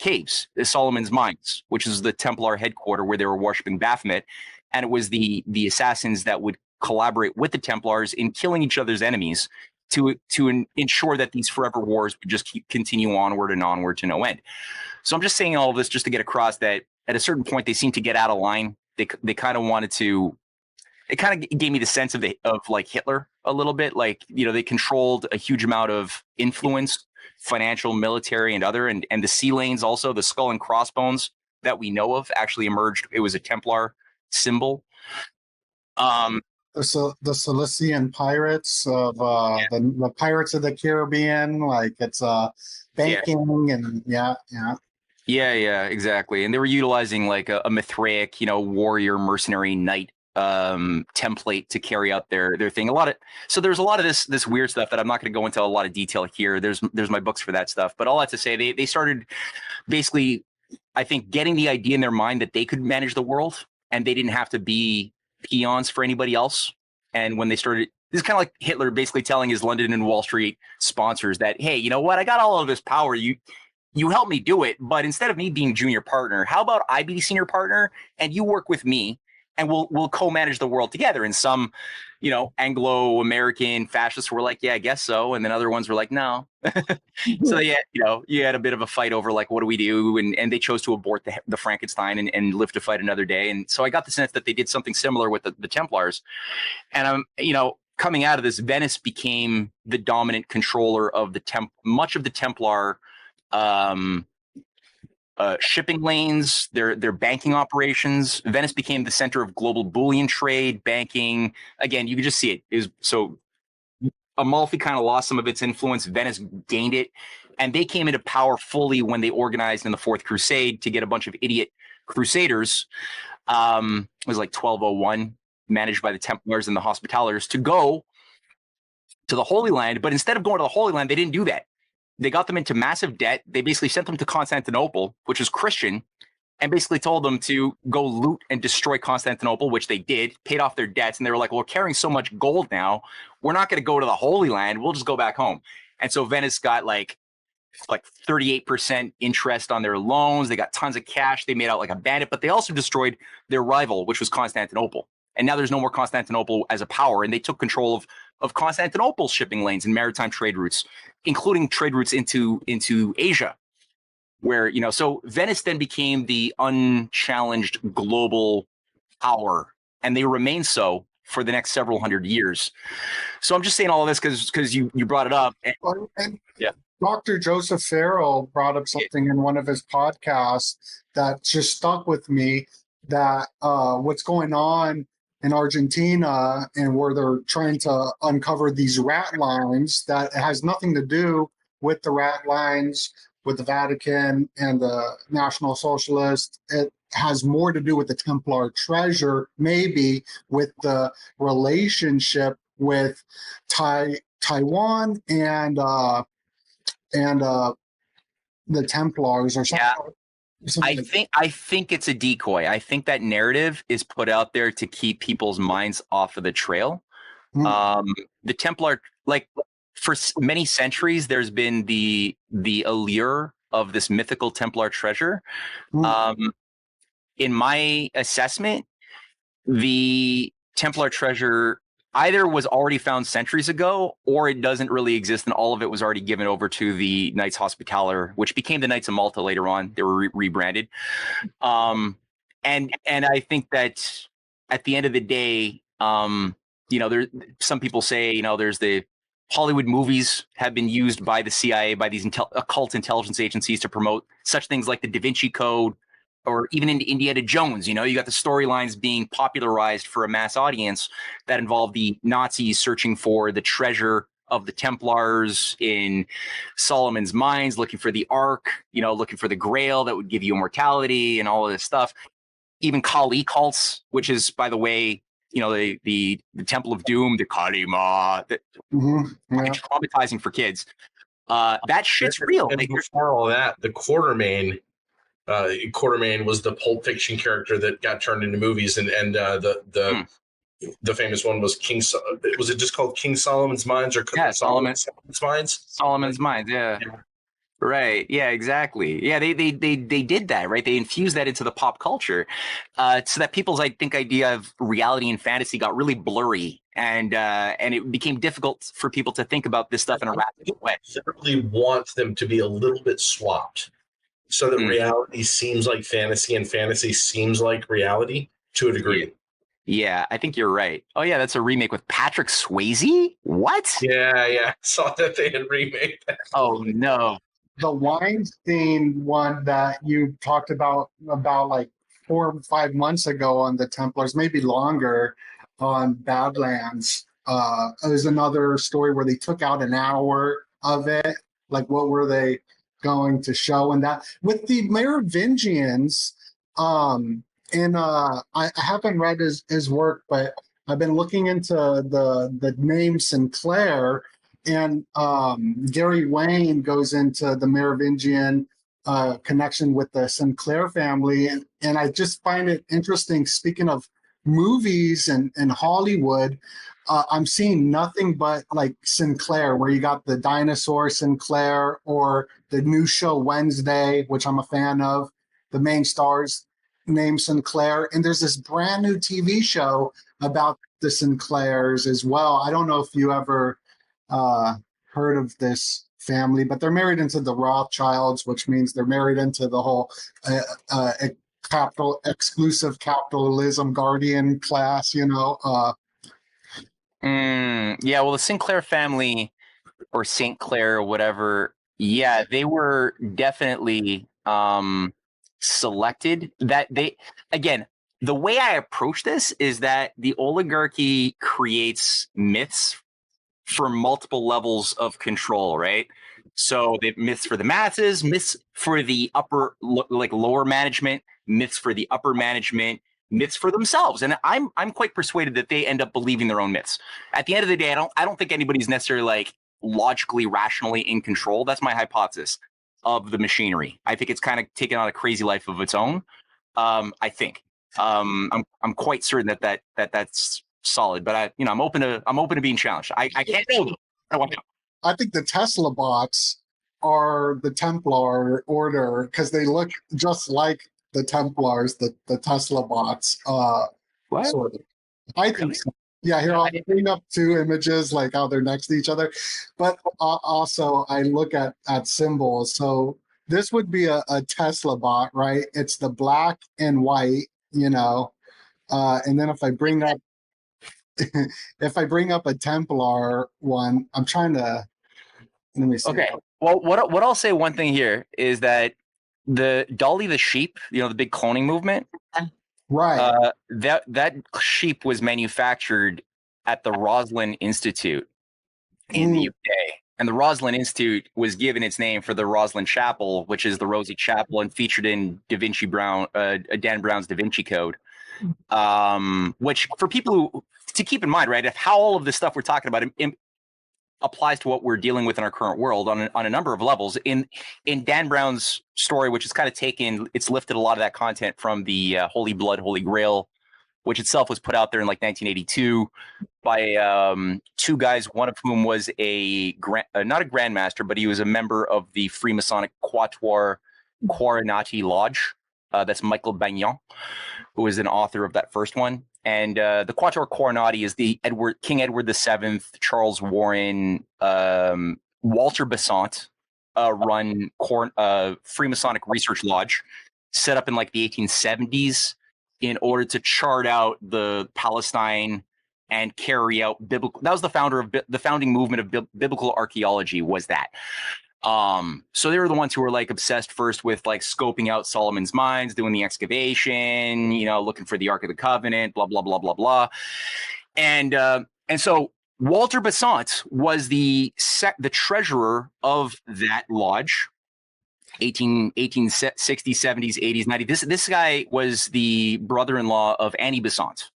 caves, Solomon's mines, which is the Templar headquarters where they were worshiping Baphomet. And it was the assassins that would collaborate with the Templars in killing each other's enemies to ensure that these forever wars would just continue onward and onward to no end. So I'm just saying all of this just to get across that at a certain point, they seem to get out of line. They kind of wanted to, it kind of gave me the sense of like Hitler, a little bit. Like, they controlled a huge amount of influence, financial, military, and other, and the sea lanes also, the skull and crossbones that we know of actually emerged. It was a Templar symbol. The Cilician pirates of the Pirates of the Caribbean, like it's banking and Yeah, exactly. And they were utilizing like a Mithraic, warrior, mercenary, knight template to carry out their thing. So there's a lot of this weird stuff that I'm not going to go into a lot of detail here. There's my books for that stuff. But all that to say, they started basically, I think, getting the idea in their mind that they could manage the world and they didn't have to be peons for anybody else. And when they started, this is kind of like Hitler basically telling his London and Wall Street sponsors that, hey, you know what? I got all of this power. You help me do it, but instead of me being junior partner, how about I be the senior partner and you work with me and we'll co-manage the world together? And some, Anglo-American fascists were like, yeah, I guess so. And then other ones were like, no. So yeah, you had a bit of a fight over like, what do we do? And they chose to abort the Frankenstein and live to fight another day. And so I got the sense that they did something similar with the Templars. And coming out of this, Venice became the dominant controller of much of the Templar shipping lanes, their banking operations. Venice became the center of global bullion trade, banking. Again, you can just see it. So Amalfi kind of lost some of its influence. Venice gained it, and they came into power fully when they organized in the Fourth Crusade to get a bunch of idiot crusaders. It was like 1201, managed by the Templars and the Hospitallers, to go to the Holy Land. But instead of going to the Holy Land, they didn't do that. They got them into massive debt. They basically sent them to Constantinople, which was Christian, and basically told them to go loot and destroy Constantinople, which they did, paid off their debts. And they were like, well, we're carrying so much gold now, we're not going to go to the Holy Land. We'll just go back home. And so Venice got like 38% interest on their loans. They got tons of cash. They made out like a bandit, but they also destroyed their rival, which was Constantinople. And now there's no more Constantinople as a power. And they took control of Constantinople's shipping lanes and maritime trade routes, including trade routes into Asia, where, so Venice then became the unchallenged global power, and they remain so for the next several hundred years. So I'm just saying all of this because you brought it up. And yeah. Dr. Joseph Farrell brought up something in one of his podcasts that just stuck with me, that what's going on in Argentina and where they're trying to uncover these rat lines that has nothing to do with the rat lines with the Vatican and the National Socialists. It has more to do with the Templar treasure, maybe with the relationship with Taiwan and the Templars or something. Yeah. I think it's a decoy. I think that narrative is put out there to keep people's minds off of the trail. The Templar, like for many centuries, there's been the allure of this mythical Templar treasure. In my assessment, the Templar treasure either was already found centuries ago, or it doesn't really exist, and all of it was already given over to the Knights Hospitaller, which became the Knights of Malta later on. They were rebranded. And I think that at the end of the day, there, some people say, there's the Hollywood movies have been used by the CIA, by these occult intelligence agencies to promote such things like the Da Vinci Code, or even in Indiana Jones. You got the storylines being popularized for a mass audience that involve the Nazis searching for the treasure of the Templars in Solomon's mines, looking for the Ark, looking for the Grail that would give you immortality and all of this stuff. Even Kali cults, which is, by the way, the Temple of Doom, the Kalima, traumatizing for kids. That shit's real. And before all that, the Quartermain was the Pulp Fiction character that got turned into movies, and the famous one was was it just called King Solomon's Mines or Solomon's Mines? Solomon's Mines, yeah. Right. Yeah, exactly. Yeah, they did that, right? They infused that into the pop culture, so that people's, I think, idea of reality and fantasy got really blurry, and it became difficult for people to think about this stuff in a rational way. I really want them to be a little bit swapped, so that reality seems like fantasy and fantasy seems like reality to a degree. Yeah, I think you're right. Oh yeah, that's a remake with Patrick Swayze. What? Yeah. Saw that they had remade that. Oh no. The Weinstein one that you talked about like 4 or 5 months ago on the Templars, maybe longer, on Badlands. It was another story where they took out an hour of it. Like, what were they going to show? And that with the Merovingians, and I haven't read his work, but I've been looking into the name Sinclair, and Gary Wayne goes into the Merovingian connection with the Sinclair family, and I just find it interesting. Speaking of movies and Hollywood, I'm seeing nothing but like Sinclair, where you got the dinosaur Sinclair, or the new show Wednesday, which I'm a fan of. The main stars named Sinclair, and there's this brand new TV show about the Sinclairs as well. I don't know if you ever heard of this family, but they're married into the Rothschilds, which means they're married into the whole exclusive capitalism guardian class, Yeah, well, the Sinclair family, or St. Clair or whatever, yeah, they were definitely selected. That they, again, the way I approach this is that the oligarchy creates myths for multiple levels of control, right? So they myths for the masses, myths for the upper, like lower management, myths for the upper management, myths for themselves. And I'm quite persuaded that they end up believing their own myths. At the end of the day, I don't think anybody's necessarily like logically, rationally in control. That's my hypothesis of the machinery. I think it's kind of taken on a crazy life of its own. I think. I'm quite certain that's solid, but I'm open to being challenged. I can't know. I think the Tesla bots are the Templar order because they look just like the Templars, the Tesla bots. What? Sort of. I think so. Yeah, here I'll bring up two images, like how they're next to each other. But also, I look at symbols. So this would be a Tesla bot, right? It's the black and white, and then if I bring up a Templar one, I'm trying to, let me see. Okay. Well, what I'll say, one thing here is that the Dolly the sheep, the big cloning movement, right? That sheep was manufactured at the Roslin Institute in the UK, and the Roslin Institute was given its name for the Roslin Chapel, which is the Rosy Chapel, and featured in Dan Brown's Da Vinci Code. Which, for people to keep in mind, right, if how all of this stuff we're talking about applies to what we're dealing with in our current world on a number of levels. In Dan Brown's story, which is kind of it's lifted a lot of that content from the Holy Blood, Holy Grail, which itself was put out there in like 1982 by two guys, one of whom was not a grandmaster, but he was a member of the Freemasonic Quatuor Coronati Lodge. That's Michael Bagnon, who is an author of that first one. And the Quatuor Coronati is the King Edward VII, Charles Warren, Walter Besant run Freemasonic Research Lodge, set up in like the 1870s in order to chart out the Palestine and carry out biblical. That was the founding movement of biblical archaeology. Was that? So they were the ones who were like obsessed first with like scoping out Solomon's mines, doing the excavation, looking for the Ark of the Covenant, blah, blah, blah, blah, blah. And so Walter Besant was the treasurer of that lodge, 1860s, 70s, 80s, 90s. This guy was the brother-in-law of Annie Besant,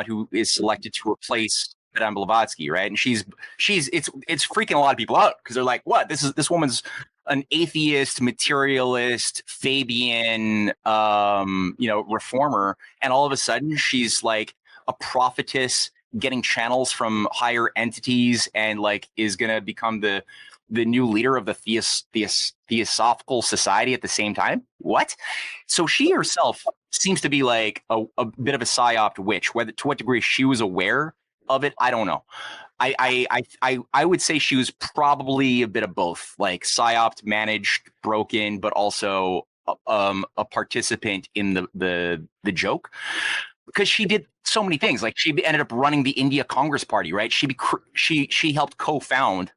who is selected to replace Madame Blavatsky, right? And it's freaking a lot of people out because they're like, what? This woman's an atheist, materialist, Fabian, reformer, and all of a sudden she's like a prophetess getting channels from higher entities and like is gonna become the new leader of the Theosophical society at the same time. What? So she herself seems to be like a bit of a psyopt witch. To what degree she was aware of it, I don't know. I would say she was probably a bit of both, like psyopt, managed, broken, but also a participant in the joke. because she did so many things. Like, she ended up running the India Congress Party, right? She helped co-found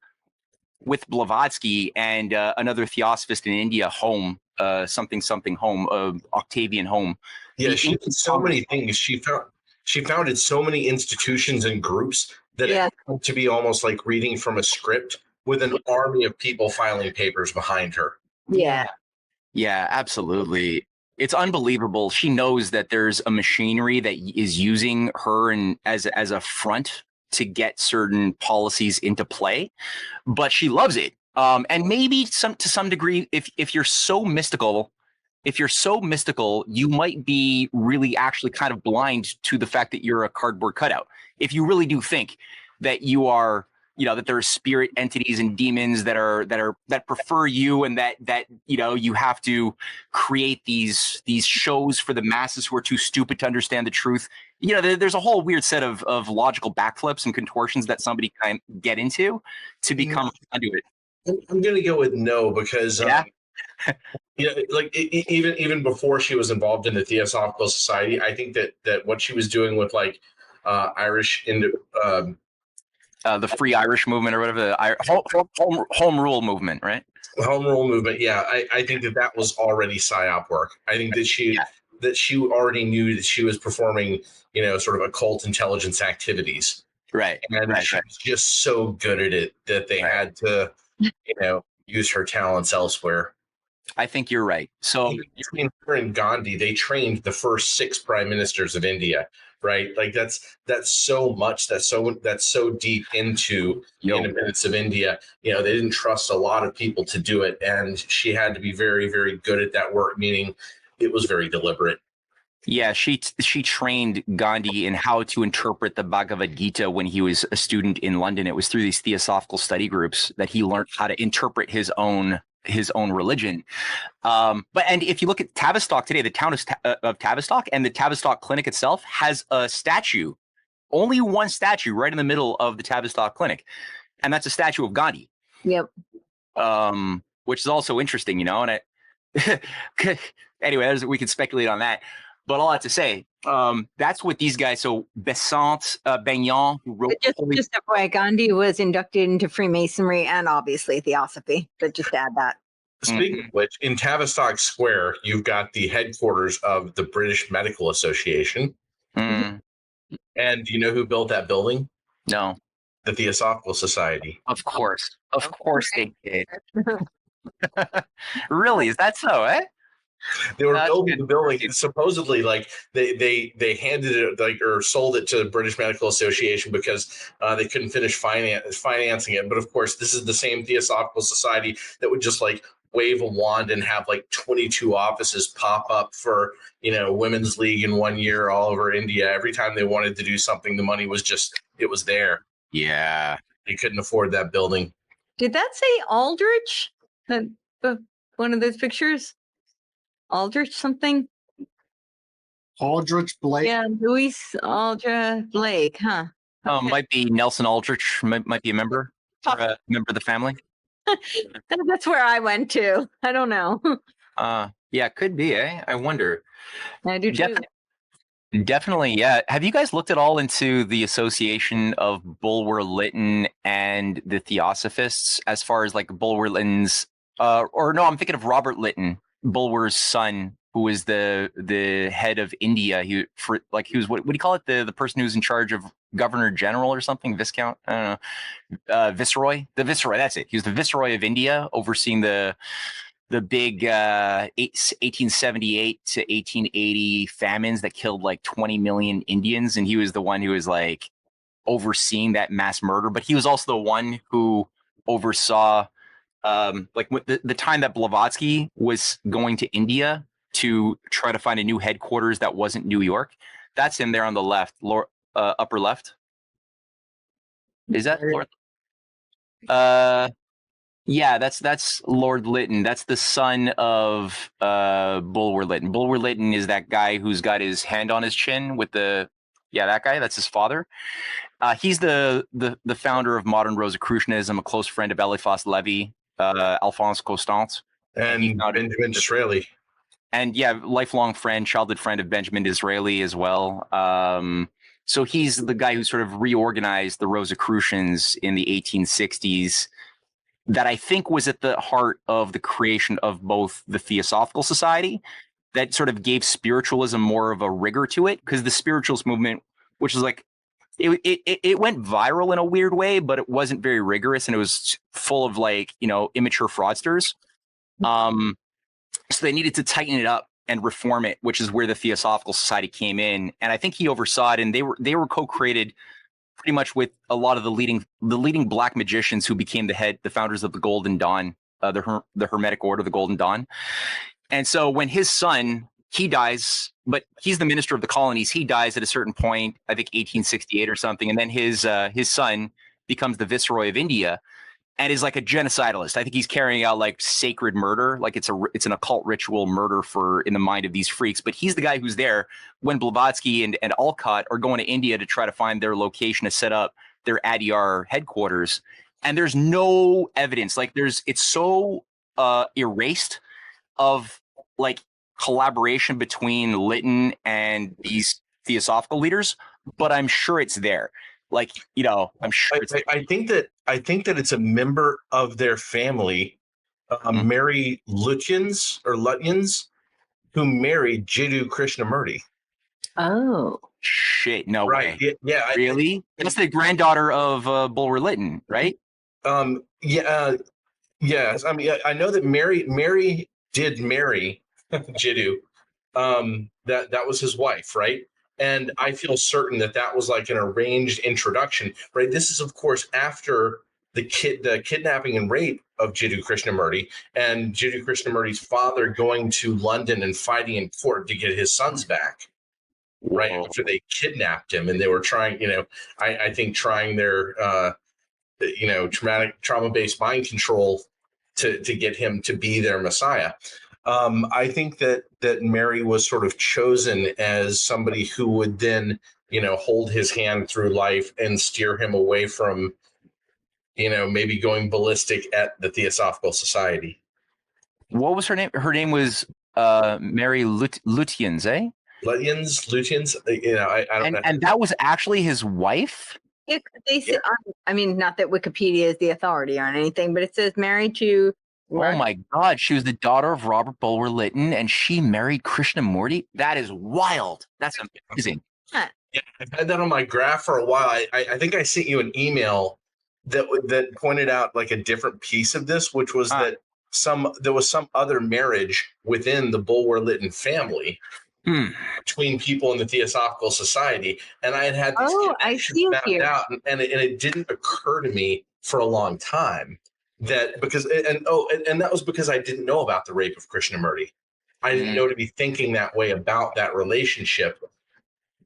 with Blavatsky and another theosophist in India, Home, something Home, Octavian Home. Yeah, The she Indian did so Congress many things. She founded so many institutions and groups that it had to be almost like reading from a script with an army of people filing papers behind her. Yeah. Yeah, absolutely. It's unbelievable. She knows that there's a machinery that is using her and as a front to get certain policies into play, but she loves it. And maybe to some degree, if you're so mystical, you might be really actually kind of blind to the fact that you're a cardboard cutout. If you really do think that you are, that there are spirit entities and demons that prefer you, and that you have to create these shows for the masses who are too stupid to understand the truth. There's a whole weird set of logical backflips and contortions that somebody can get into to become a conduit. I'm going to go with no, because even before she was involved in the Theosophical Society, I think that what she was doing with like Irish the Free Irish movement or whatever, the home rule movement, right? Home rule movement. Yeah, I think that was already psyop work. I think that she already knew that she was performing, sort of occult intelligence activities. Right. And she was just so good at it that they had to, use her talents elsewhere. I think you're right. So between her and Gandhi, they trained the first 6 prime ministers of India, right? Like that's so much, that's so deep into the independence of India. They didn't trust a lot of people to do it, and she had to be very, very good at that work, meaning it was very deliberate. Yeah, she trained Gandhi in how to interpret the Bhagavad Gita when he was a student in London. It was through these theosophical study groups that he learned how to interpret his own religion. And if you look at Tavistock today, the town of Tavistock, and the Tavistock Clinic itself has a statue, only one statue right in the middle of the Tavistock Clinic, and that's a statue of Gandhi. Yep. Which is also interesting, and anyway, we can speculate on that. But all I have to say, that's what these guys. So Besant, Benyon, who wrote. Just FYI, Gandhi was inducted into Freemasonry and obviously Theosophy. But just to add that. Speaking of which, in Tavistock Square, you've got the headquarters of the British Medical Association. Mm. And do you know who built that building? No. The Theosophical Society. Of course they did. Really? Is that so? They were building the building, and supposedly, like they handed it, or sold it to the British Medical Association because they couldn't finish financing it. But of course, this is the same Theosophical Society that would just like wave a wand and have like 22 offices pop up for Women's League in 1 year all over India. Every time they wanted to do something, the money was it was there. Yeah, they couldn't afford that building. Did that say Aldrich? One of those pictures. Aldrich something? Aldrich Blake? Yeah, Louis Aldrich Blake, huh? Okay. Might be Nelson Aldrich, might be a member, or a member of the family. That's where I went to. I don't know. Yeah, could be, I wonder. I do too. Definitely, yeah. Have you guys looked at all into the association of Bulwer-Lytton and the Theosophists, as far as like Bulwer-Lytton's, or no, I'm thinking of Robert Lytton, Bulwer's son, who was the head of India. He was what do you call it? The person who's in charge of Governor General or something, Viscount? I don't know. Viceroy. The Viceroy. That's it. He was the Viceroy of India, overseeing the big 1878 to 1880 famines that killed like 20 million Indians, and he was the one who was like overseeing that mass murder. But he was also the one who oversaw. Like the time that Blavatsky was going to India to try to find a new headquarters that wasn't New York, that's him there on the left, upper left. Is that Lord? Yeah, that's Lord Lytton. That's the son of Bulwer-Lytton. Bulwer-Lytton is that guy who's got his hand on his chin with that guy. That's his father. He's the founder of modern Rosicrucianism, a close friend of Eliphas Levi. Alphonse Constant, and Benjamin Disraeli, and yeah, lifelong friend, childhood friend of Benjamin Disraeli as well. So he's the guy who sort of reorganized the Rosicrucians in the 1860s. That I think was at the heart of the creation of both the Theosophical Society, that sort of gave spiritualism more of a rigor to it, because the spiritualist movement, which is like, it went viral in a weird way, but it wasn't very rigorous, and it was full of like, immature fraudsters. So they needed to tighten it up and reform it, which is where the Theosophical Society came in. And I think he oversaw it, and they were co-created pretty much with a lot of the leading black magicians who became the founders of the Golden Dawn, the Hermetic Order, the Golden Dawn. And so when his son, he dies, but he's the minister of the colonies. He dies at a certain point, I think 1868 or something. And then his son becomes the Viceroy of India and is like a genocidalist. I think he's carrying out like sacred murder, like it's an occult ritual murder in the mind of these freaks. But he's the guy who's there when Blavatsky and Alcott are going to India to try to find their location to set up their Adyar headquarters. And there's no evidence. Like it's so erased of like collaboration between Lytton and these theosophical leaders, but I'm sure it's there. Like, I'm sure it's there. I think that it's a member of their family, Mary Lutyens, who married Jiddu Krishnamurti. Oh shit! No right. way. Yeah. Really? That's the granddaughter of Bulwer Lytton, right? Yeah. Yes. I mean, I know that Mary did marry Jiddu. That was his wife, right? And I feel certain that was like an arranged introduction, right? This is, of course, after the kidnapping and rape of Jiddu Krishnamurti, and Jiddu Krishnamurti's father going to London and fighting in court to get his sons back, right? Whoa. After they kidnapped him, and they were trying, I think trying their, trauma-based mind control to get him to be their Messiah. I think that Mary was sort of chosen as somebody who would then, hold his hand through life and steer him away from, maybe going ballistic at the Theosophical Society. What was her name? Her name was Mary Lutyens, eh? Lutyens. I don't know. And that was actually his wife? Yeah, they say, I mean, not that Wikipedia is the authority on anything, but it says married to. Oh my God, she was the daughter of Robert Bulwer Lytton, and she married Krishnamurti? That is wild. That's amazing. Huh. Yeah, I've had that on my graph for a while. I think I sent you an email that pointed out like a different piece of this, which was that there was some other marriage within the Bulwer Lytton family between people in the Theosophical Society, and I had these mapped out, and it didn't occur to me for a long time. That because and that was because I didn't know about the rape of Krishnamurti. I didn't know to be thinking that way about that relationship,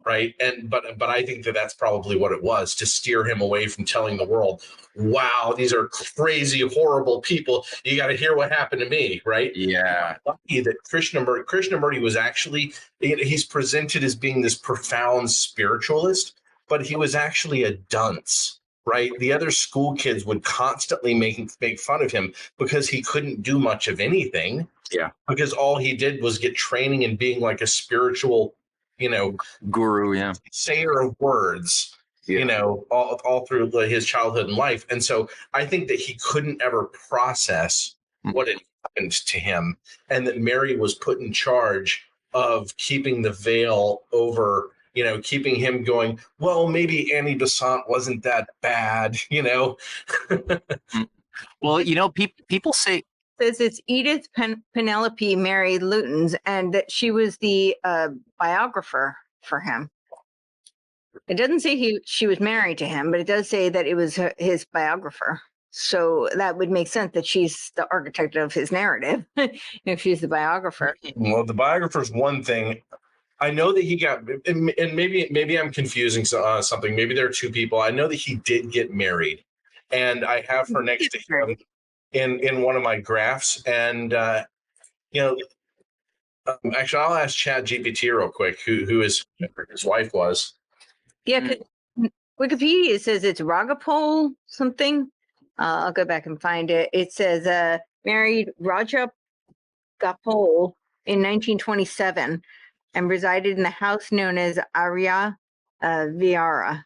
right? But I think that that's probably what it was, to steer him away from telling the world, "Wow, these are crazy, horrible people. You got to hear what happened to me," right? Yeah. I'm lucky that Krishnamurti was actually, he's presented as being this profound spiritualist, but he was actually a dunce. Right, the other school kids would constantly make fun of him because he couldn't do much of anything. Yeah, because all he did was get training in being like a spiritual, guru. Yeah, sayer of words. Yeah. All through his childhood and life, and so I think that he couldn't ever process what had happened to him, and that Mary was put in charge of keeping the veil over. Keeping him going, well, maybe Annie Besant wasn't that bad, Well, people say says it's Edith Penelope Mary Lutyens, and that she was the biographer for him. It doesn't say she was married to him, but it does say that it was his biographer. So that would make sense that she's the architect of his narrative if she's the biographer. Well, the biographer is one thing. I know that he got, and maybe I'm confusing something. Maybe there are two people. I know that he did get married, and I have her next to him in one of my graphs. And actually, I'll ask ChatGPT real quick who his wife was. Yeah, because Wikipedia says it's Ragapol something. I'll go back and find it. It says married Raja Gopal in 1927 and resided in the house known as Aria Viara.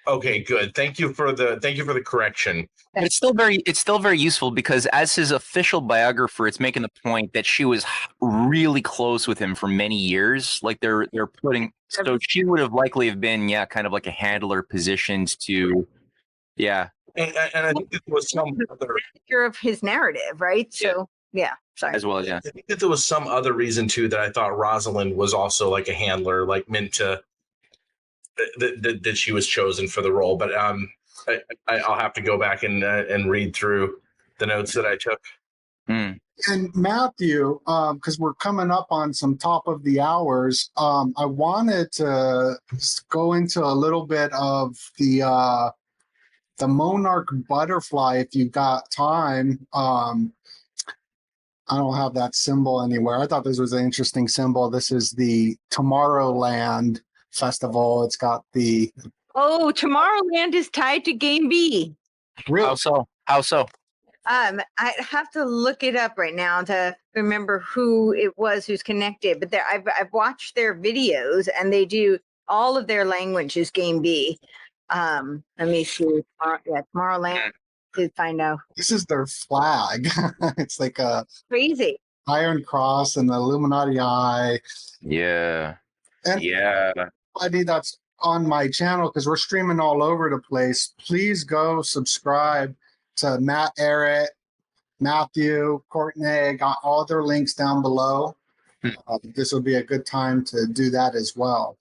Okay, good. Thank you for the correction. But it's still very useful because as his official biographer, it's making the point that she was really close with him for many years. Like they're putting, so she would have likely have been, kind of like a handler positioned to, And I think there was some other of his narrative, right? So sorry. as well as I think that there was some other reason too that I thought Rosalind was also like a handler, like meant to that she was chosen for the role. But I'll have to go back and read through the notes that I took. Mm. And Matthew, because we're coming up on some top of the hours, I wanted to go into a little bit of the monarch butterfly if you've got time. I don't have that symbol anywhere. I thought this was an interesting symbol. This is the Tomorrowland Festival. It's got the... Oh, Tomorrowland is tied to Game B. Really? How so? I have to look it up right now to remember who it was who's connected. But I've watched their videos, and they do all of their language is Game B. Let me see. Tomorrowland to find out. This is their flag. It's like a Crazy Iron Cross and the Illuminati eye. Yeah. And anybody that's on my channel, because we're streaming all over the place, please go subscribe to Matt, Ehret, Mathew, Courtenay. I got all their links down below. This will be a good time to do that as well.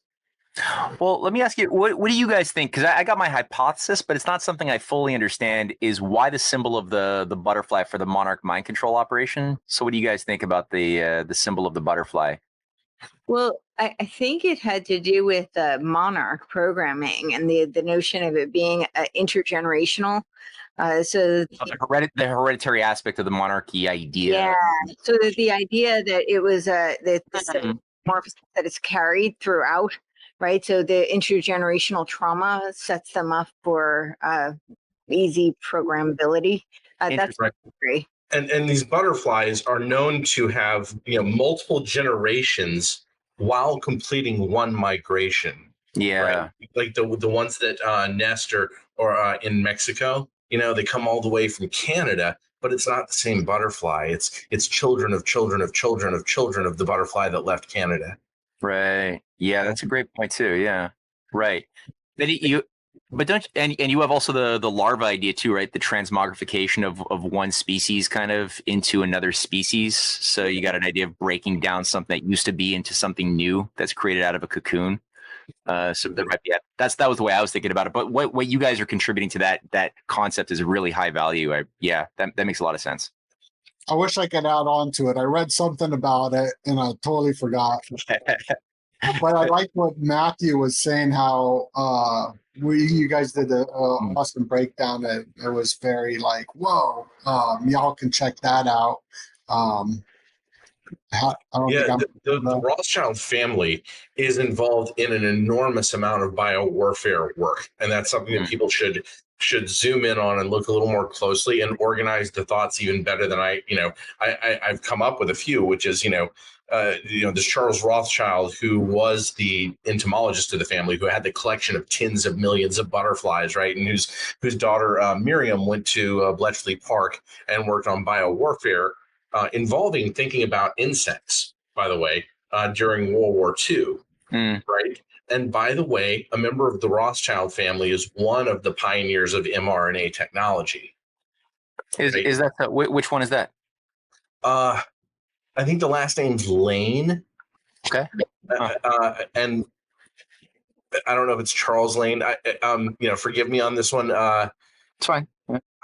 Well, let me ask you, what do you guys think? Because I got my hypothesis, but it's not something I fully understand, is why the symbol of the butterfly for the monarch mind control operation. So what do you guys think about the symbol of the butterfly? Well, I think it had to do with monarch programming and the notion of it being intergenerational. So the hereditary aspect of the monarchy idea. Yeah. So the idea that it was that it's carried throughout, right? So the intergenerational trauma sets them up for easy programmability. That's great. And these butterflies are known to have multiple generations while completing one migration. Yeah, right? Like the ones that nest or in Mexico. They come all the way from Canada, but it's not the same butterfly. It's children of children of children of children of the butterfly that left Canada. Right. Yeah, that's a great point too. Yeah. Right. Then you have also the larva idea too, right? The transmogrification of one species kind of into another species. So you got an idea of breaking down something that used to be into something new that's created out of a cocoon. So there might be that was the way I was thinking about it. But what you guys are contributing to that concept is really high value. That makes a lot of sense. I wish I could add on to it. I read something about it and I totally forgot. But I like what Mathew was saying, how you guys did the awesome breakdown. It was very like, whoa, y'all can check that out. The Rothschild family is involved in an enormous amount of biowarfare work, and that's something that people should zoom in on and look a little more closely and organize the thoughts even better than I've come up with a few, which is this Charles Rothschild, who was the entomologist of the family, who had the collection of tens of millions of butterflies, right, and whose daughter Miriam went to Bletchley Park and worked on biowarfare. Involving thinking about insects, by the way, during World War II, right? And by the way, a member of the Rothschild family is one of the pioneers of mRNA technology. Is that which one is that? I think the last name's Lane. Okay. And I don't know if it's Charles Lane. Forgive me on this one. It's fine.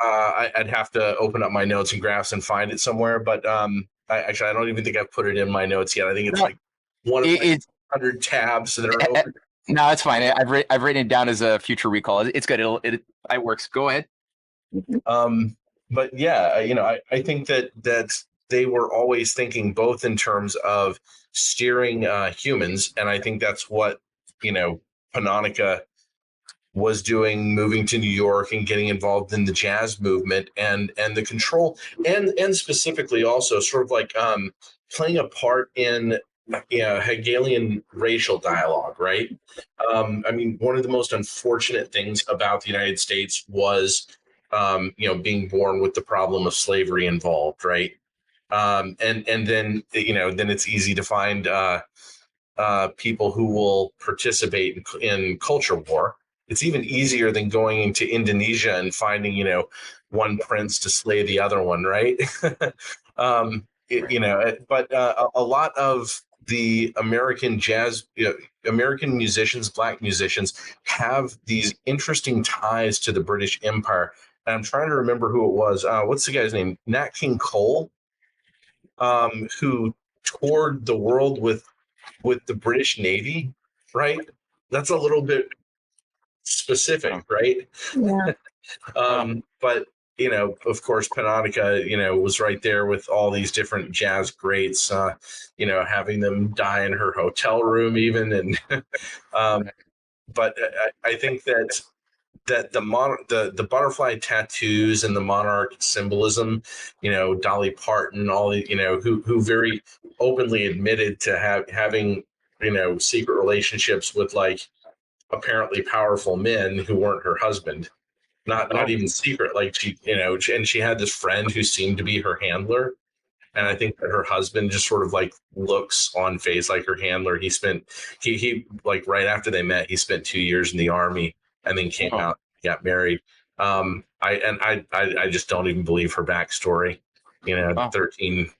I'd have to open up my notes and graphs and find it somewhere, but I don't even think I've put it in my notes yet. I think it's like one of 100 tabs that are open. No, it's fine. I've written it down as a future recall. It's good. It works. Go ahead. But yeah, I think that they were always thinking both in terms of steering humans, and I think that's what Pannonica was doing, moving to New York and getting involved in the jazz movement and the control and specifically also sort of like playing a part in Hegelian racial dialogue, right? I mean, one of the most unfortunate things about the United States was, being born with the problem of slavery involved, right? And then then it's easy to find people who will participate in culture war. It's even easier than going into Indonesia and finding one prince to slay the other one, right? But a lot of the American jazz, American musicians, black musicians, have these interesting ties to the British Empire. And I'm trying to remember who it was. What's the guy's name? Nat King Cole, who toured the world with the British Navy, right? That's a little bit specific, right? Yeah. But of course, Panatica, was right there with all these different jazz greats, having them die in her hotel room even. And but I think that the butterfly tattoos and the monarch symbolism, Dolly Parton, all the, who very openly admitted to having, secret relationships with like apparently powerful men who weren't her husband. Not even secret, like she, and she had this friend who seemed to be her handler. And I think that her husband just sort of like looks on face like her handler. He like right after they met, he spent 2 years in the army and then came out, got married. I just don't even believe her backstory. 13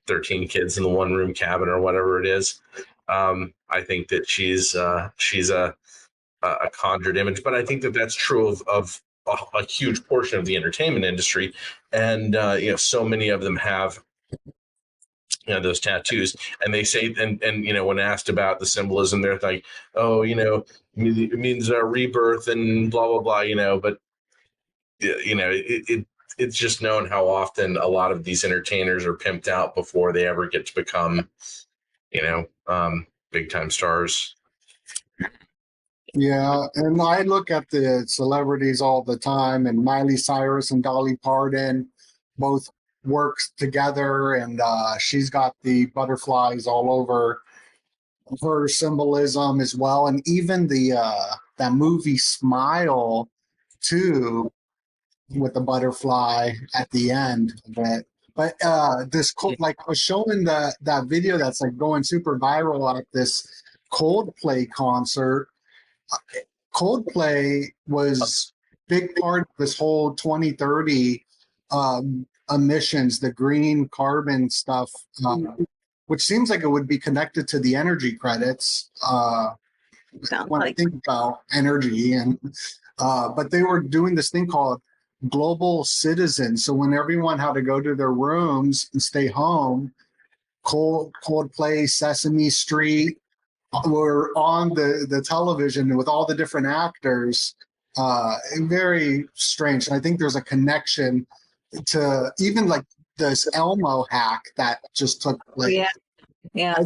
kids in the one room cabin or whatever it is. I think that she's a conjured image, but I think that that's true of a huge portion of the entertainment industry. And, so many of them have, those tattoos, and they say, and when asked about the symbolism, they're like, oh, it means rebirth and blah blah blah, but it's just known how often a lot of these entertainers are pimped out before they ever get to become big time stars. Yeah, and I look at the celebrities all the time, and Miley Cyrus and Dolly Parton both works together, and she's got the butterflies all over her symbolism as well, and even the that movie Smile too, with the butterfly at the end of it. But like I was showing that video that's like going super viral at this Coldplay concert. Coldplay was big part of this whole 2030 emissions, the green carbon stuff, which seems like it would be connected to the energy credits when I think about energy. And but they were doing this thing called global citizen. So when everyone had to go to their rooms and stay home, Coldplay, Sesame Street were on the television with all the different actors. Very strange. And I think there's a connection to even like this Elmo hack that just took place. Yeah. I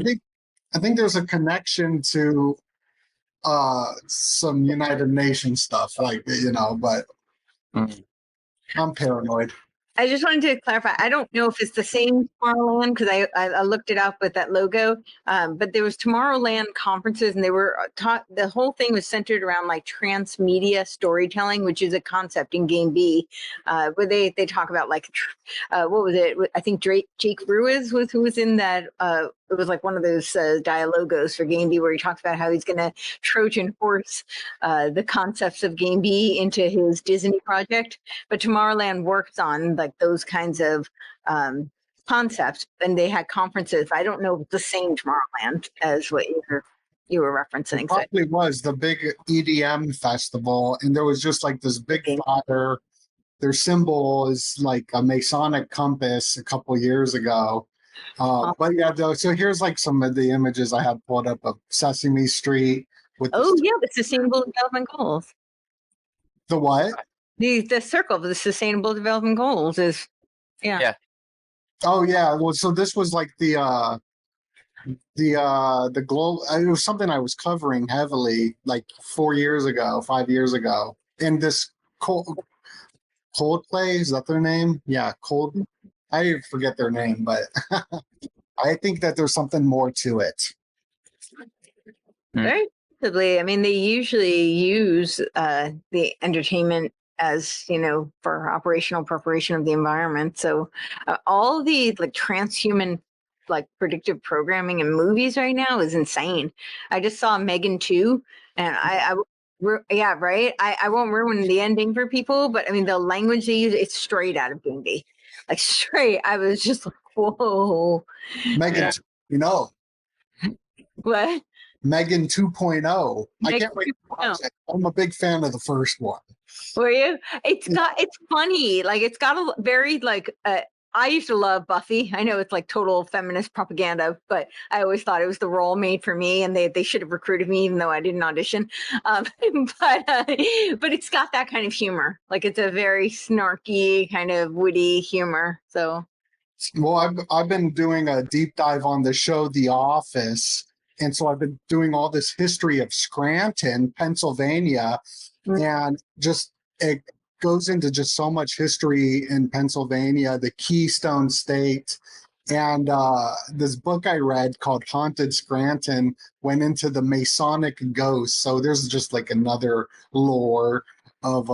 think there's a connection to some United Nations stuff, like but I'm paranoid. I just wanted to clarify. I don't know if it's the same Tomorrowland because I looked it up with that logo. But there was Tomorrowland conferences, and they were taught. The whole thing was centered around like transmedia storytelling, which is a concept in Game B, where they talk about like what was it? I think Jake Ruiz was who was in that. It was like one of those dialogos for Game B where he talks about how he's going to Trojan horse the concepts of Game B into his Disney project. But Tomorrowland works on like those kinds of concepts, and they had conferences. I don't know if it's the same Tomorrowland as what you were referencing. It probably was the big EDM festival, and there was just like this big fire. Their symbol is like a Masonic compass a couple years ago. But yeah, so here's like some of the images I have pulled up of Sesame Street with the Sustainable Development Goals. The what? The circle of the Sustainable Development Goals is Oh yeah. Well, so this was like the global. It was something I was covering heavily like 5 years ago. And this Coldplay, is that their name? Yeah, I forget their name, but I think that there's something more to it. Very possibly. I mean, they usually use the entertainment as, you know, for operational preparation of the environment. So all the like transhuman like predictive programming in movies right now is insane. I just saw Megan 2 and yeah, right. I won't ruin the ending for people, but I mean, the language they use, it's straight out of D&D. Like straight. I was just like, whoa. Megan, you know, What? Megan 2.0. I Megan can't wait to 2.0. watch it. I'm a big fan of the first one. Were you? It's funny. Like it's got a very like I used to love Buffy. I know it's like total feminist propaganda, but I always thought it was the role made for me, and they should have recruited me, even though I didn't audition. But it's got that kind of humor. Like it's a very snarky kind of witty humor. So Well, I've been doing a deep dive on the show The Office, and so I've been doing all this history of Scranton, Pennsylvania, and just it goes into just so much history in Pennsylvania, the Keystone State. And this book I read called Haunted Scranton went into the Masonic ghost. So there's just like another lore of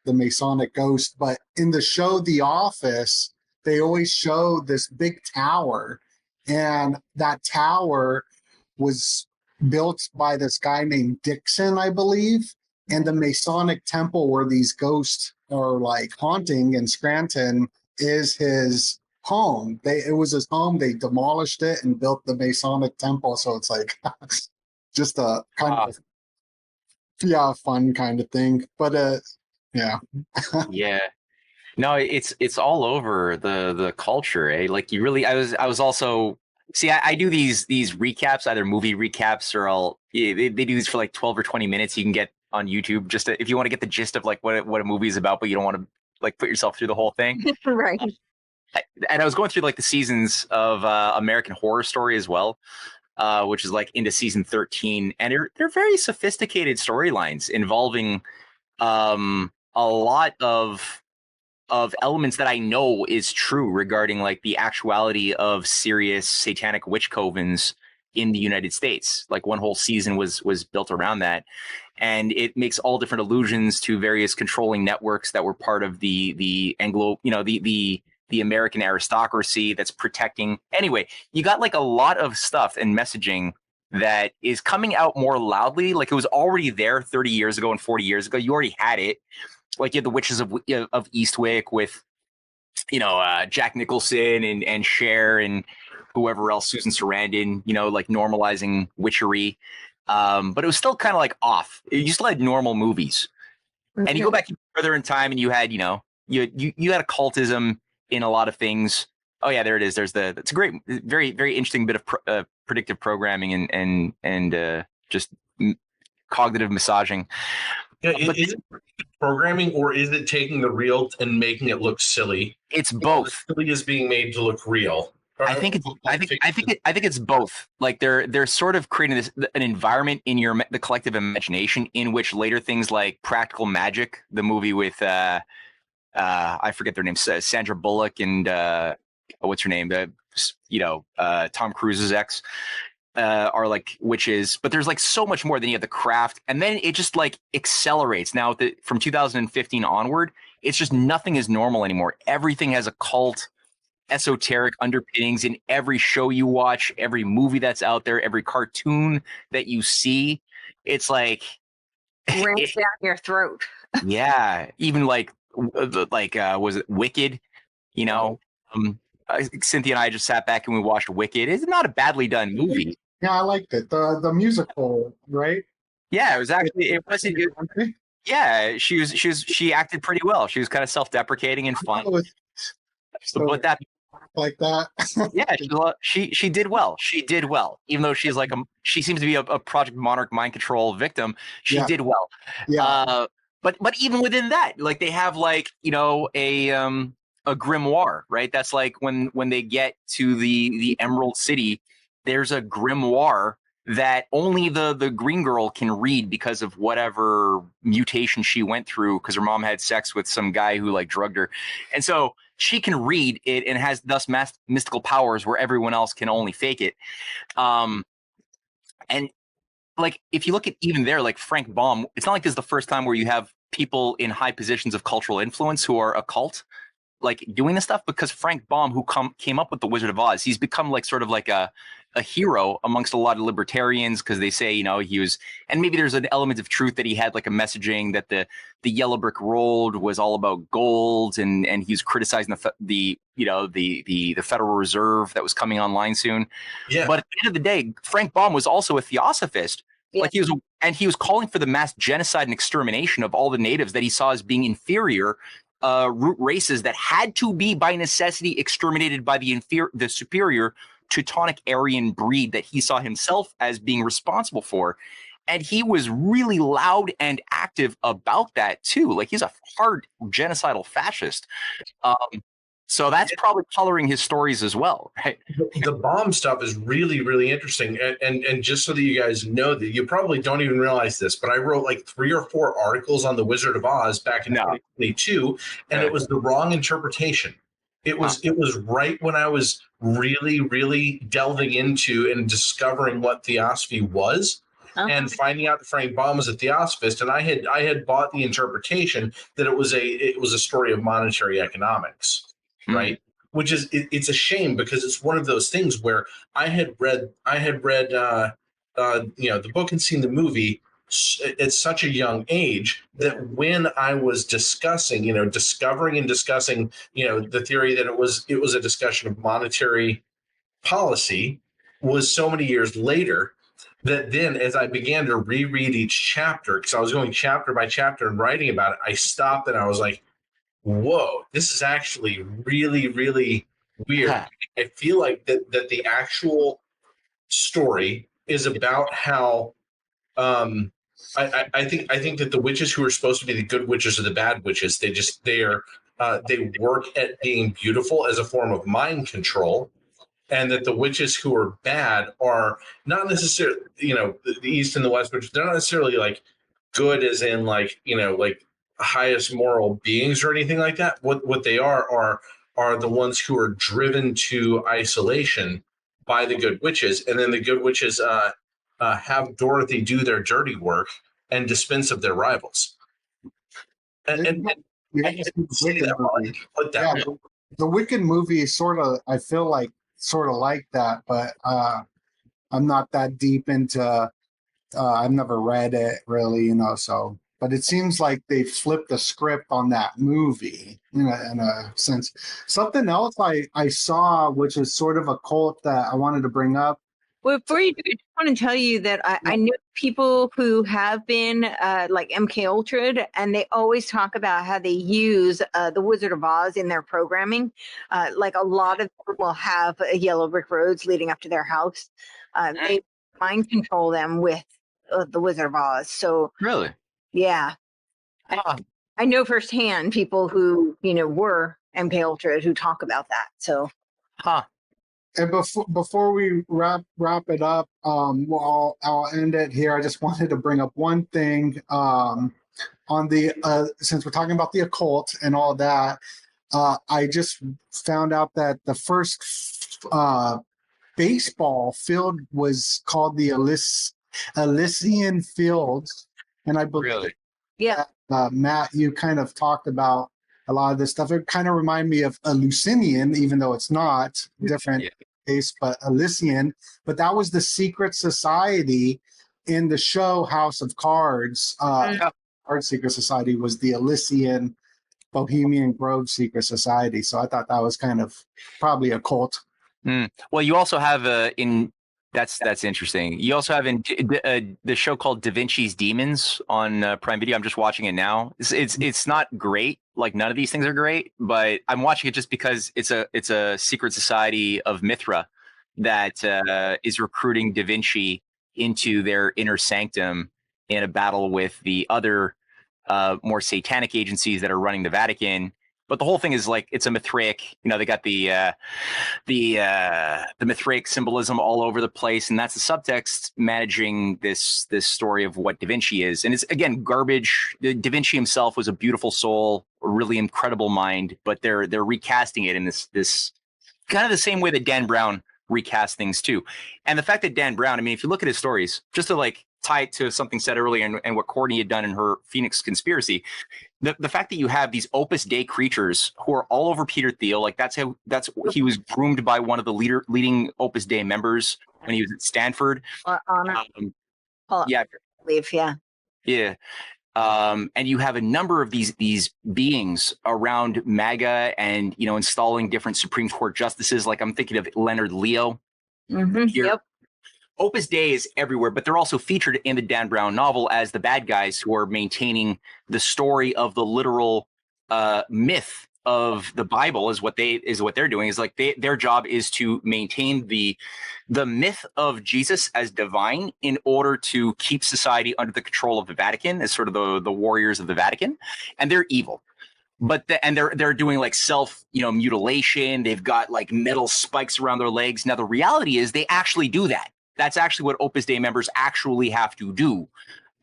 the Masonic ghost. But in the show The Office, they always show this big tower. And that tower was built by this guy named Dixon, I believe. And the Masonic temple where these ghosts are like haunting in Scranton is his home. It was his home. They demolished it and built the Masonic temple. So it's like just a kind of fun kind of thing. But yeah. Yeah. No, it's all over the culture, eh? Like you really, I was also I do these recaps, either movie recaps or they do these for like 12 or 20 minutes. You can get on YouTube just if you want to get the gist of like what a movie is about, but you don't want to like put yourself through the whole thing. right. And I was going through like the seasons of American Horror Story as well, which is like into season 13, and they're very sophisticated storylines involving a lot of elements that I know is true regarding like the actuality of serious satanic witch covens in the United States. Like one whole season was built around that, and it makes all different allusions to various controlling networks that were part of the Anglo, the American aristocracy that's protecting. Anyway, you got like a lot of stuff and messaging that is coming out more loudly. Like it was already there 30 years ago and 40 years ago. You already had it. Like you had the Witches of Eastwick with, Jack Nicholson and Cher and whoever else, Susan Sarandon, like normalizing witchery. But it was still kind of like off. You still had normal movies. Okay. And you go back further in time and you had, you had occultism in a lot of things. Oh yeah, there it is. It's a great, very, very interesting bit of predictive programming and just cognitive massaging. Yeah, is it programming or is it taking the real and making it look silly? It's both. Silly is being made to look real. I think it's both. Like they're sort of creating an environment in the collective imagination in which later things like Practical Magic, the movie with I forget their names, Sandra Bullock and what's her name, Tom Cruise's ex. Are like witches, but there's like so much more than you have the craft, and then it just like accelerates. Now from 2015 onward, it's just nothing is normal anymore. Everything has occult, esoteric underpinnings in every show you watch, every movie that's out there, every cartoon that you see. It's like rams down your throat. Yeah, even like was it Wicked? Cynthia and I just sat back and we watched Wicked. It's not a badly done movie. Yeah, I liked it. The musical, right? Yeah, it wasn't good. Yeah, she acted pretty well. She was kind of self-deprecating and fun. But that like that. Yeah, she did well. She did well. Even though she's like she seems to be a Project Monarch mind control victim, she did well. Yeah. But even within that, like they have like, a grimoire, right? That's like when they get to the Emerald City, there's a grimoire that only the green girl can read because of whatever mutation she went through because her mom had sex with some guy who like drugged her. And so she can read it and has thus mystical powers where everyone else can only fake it. And like, if you look at even there, like Frank Baum, it's not like this is the first time where you have people in high positions of cultural influence who are occult, like doing this stuff, because Frank Baum, who came up with the Wizard of Oz, he's become like sort of like a hero amongst a lot of libertarians, because they say, you know, he was, and maybe there's an element of truth that he had like a messaging that the yellow brick road was all about gold, and he's criticizing the Federal Reserve that was coming online soon. Yeah. But at the end of the day, Frank Baum was also a theosophist. Yeah. Like he was calling for the mass genocide and extermination of all the natives that he saw as being inferior root races that had to be by necessity exterminated by the superior Teutonic Aryan breed that he saw himself as being responsible for. And he was really loud and active about that too. Like, he's a hard genocidal fascist. So that's probably coloring his stories as well, right? The bomb stuff is really, really interesting. And just so that you guys know, that you probably don't even realize this, but I wrote like 3 or 4 articles on the Wizard of Oz back in 2022, and it was the wrong interpretation. It was right when I was really, really delving into and discovering what Theosophy was. And finding out that Frank Baum was a Theosophist, and I had bought the interpretation that it was a story of monetary economics. Right, which is it's a shame, because it's one of those things where I had read the book and seen the movie at such a young age that when I was discussing, discovering and discussing, the theory that it was a discussion of monetary policy, was so many years later that then, as I began to reread each chapter, because I was going chapter by chapter and writing about it, I stopped and I was like, whoa, this is actually really, really weird. I feel like that the actual story is about how I think that the witches who are supposed to be the good witches are the bad witches. They work at being beautiful as a form of mind control, and that the witches who are bad are not necessarily, the East and the West witches, they're not necessarily like good as in like highest moral beings or anything like that. What they are the ones who are driven to isolation by the good witches, and then the good witches have Dorothy do their dirty work and dispense of their rivals. And I just say that movie. Put that. Yeah, the Wicked movie is I feel like like that, but I'm not that deep into. I've never read it really, so. But it seems like they flipped the script on that movie in a sense. Something else I saw, which is sort of a cult that I wanted to bring up. Well, before you do, I just want to tell you that I know people who have been like MK Ultra, and they always talk about how they use the Wizard of Oz in their programming. Like, a lot of them will have yellow brick roads leading up to their house. They mind control them with the Wizard of Oz. So really. Yeah, I know firsthand people who were MK Ultra who talk about that. So, And before we wrap it up, well, I'll end it here. I just wanted to bring up one thing on the since we're talking about the occult and all that. I just found out that the first baseball field was called the Elysian Fields. And I believe, Matt, you kind of talked about a lot of this stuff. It kind of reminded me of Eleusinian, even though it's not different case, but Elysian. But that was the secret society in the show House of Cards. Card Secret Society was the Elysian Bohemian Grove Secret Society. So I thought that was kind of probably a cult. Well, you also have that's interesting. You also have in the show called Da Vinci's Demons on Prime Video. I'm just watching it now. It's not great. Like, none of these things are great, but I'm watching it just because it's a secret society of Mithra that is recruiting Da Vinci into their inner sanctum in a battle with the other more satanic agencies that are running the Vatican. But the whole thing is like, it's a Mithraic, they got the Mithraic symbolism all over the place. And that's the subtext managing this story of what Da Vinci is. And it's, again, garbage. Da Vinci himself was a beautiful soul, really incredible mind, but they're recasting it in this kind of the same way that Dan Brown recast things too. And the fact that Dan Brown, I mean, if you look at his stories, just to like tie it to something said earlier and what Courtenay had done in her Phoenix Conspiracy, the fact that you have these Opus Dei creatures who are all over Peter Thiel, like he was groomed by one of the leading Opus Dei members when he was at Stanford. Yeah, I believe, yeah. Yeah. And you have a number of these beings around MAGA and, you know, installing different Supreme Court justices. Like I'm thinking of Leonard Leo. Mm-hmm. Yep. Opus Dei is everywhere, but they're also featured in the Dan Brown novel as the bad guys who are maintaining the story of the literal myth of the Bible is what they're doing. Is like their job is to maintain the myth of Jesus as divine in order to keep society under the control of the Vatican as sort of the warriors of the Vatican, and they're evil. But they're doing like self, you know, mutilation. They've got like metal spikes around their legs. Now the reality is they actually do that. That's actually what Opus Dei members actually have to do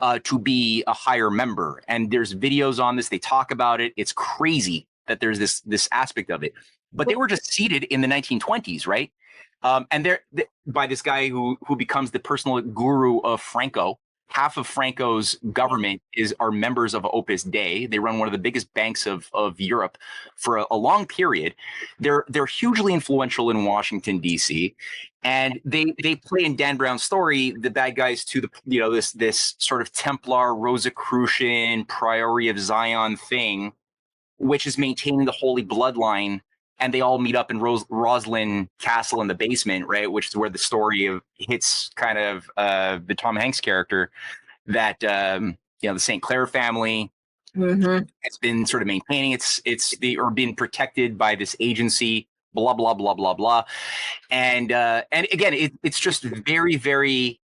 to be a higher member. And there's videos on this. They talk about it. It's crazy that there's this aspect of it. But they were just seated in the 1920s, right? And they're by this guy who becomes the personal guru of Franco. Half of Franco's government are members of Opus Dei. They run one of the biggest banks of Europe for a long period. They're hugely influential in Washington, D.C., and they play in Dan Brown's story the bad guys to the, you know, this sort of Templar Rosicrucian Priory of Zion thing, which is maintaining the holy bloodline. And they all meet up in Roslyn Castle in the basement, right? Which is where the story hits kind of the Tom Hanks character that, you know, the St. Clair family has been sort of maintaining or been protected by this agency, blah, blah, blah, blah, blah. And again, it's just very, very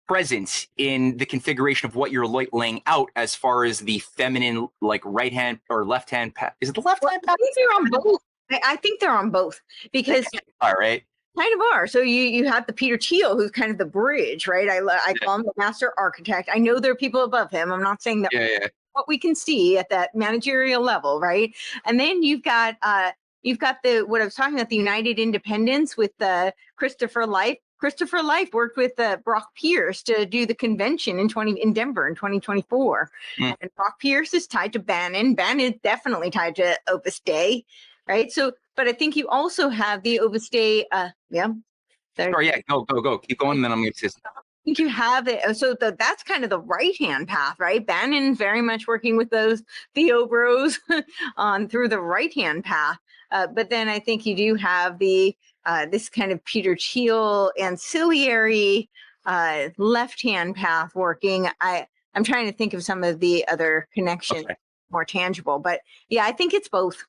present in the configuration of what you're laying out as far as the feminine, like right hand or left hand path. Is it the left hand path? I think they're on both. I think they're on both because all right. Kind of are. So you have the Peter Thiel, who's kind of the bridge, right? I call him the master architect. I know there are people above him. I'm not saying that what we can see at that managerial level, right? And then you've got what I was talking about, the United Independents with Christopher Life. Christopher Life worked with Brock Pierce to do the convention in Denver in 2024. And Brock Pierce is tied to Bannon. Bannon is definitely tied to Opus Dei, right? So, but I think you also have the Opus Dei. Sorry, go. Keep going, and then I'm going to. I think you have it. So that's kind of the right-hand path, right? Bannon very much working with those Theo bros on through the right-hand path. But then I think you do have the this kind of Peter Thiel ancillary left-hand path working. I'm trying to think of some of the other connections more tangible, but yeah, I think it's both.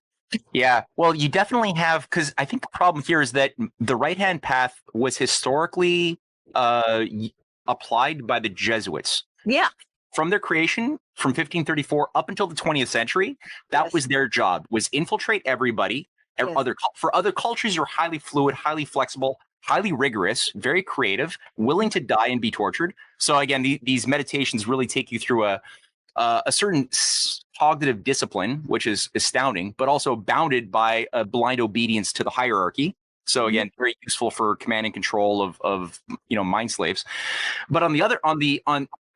Yeah, well, you definitely have, because I think the problem here is that the right-hand path was historically applied by the Jesuits. Yeah. From their creation, from 1534 up until the 20th century, that was their job, was infiltrate everybody. For other cultures, you're highly fluid, highly flexible, highly rigorous, very creative, willing to die and be tortured. So again, these meditations really take you through a certain cognitive discipline, which is astounding, but also bounded by a blind obedience to the hierarchy. So again, very useful for command and control of mind slaves. But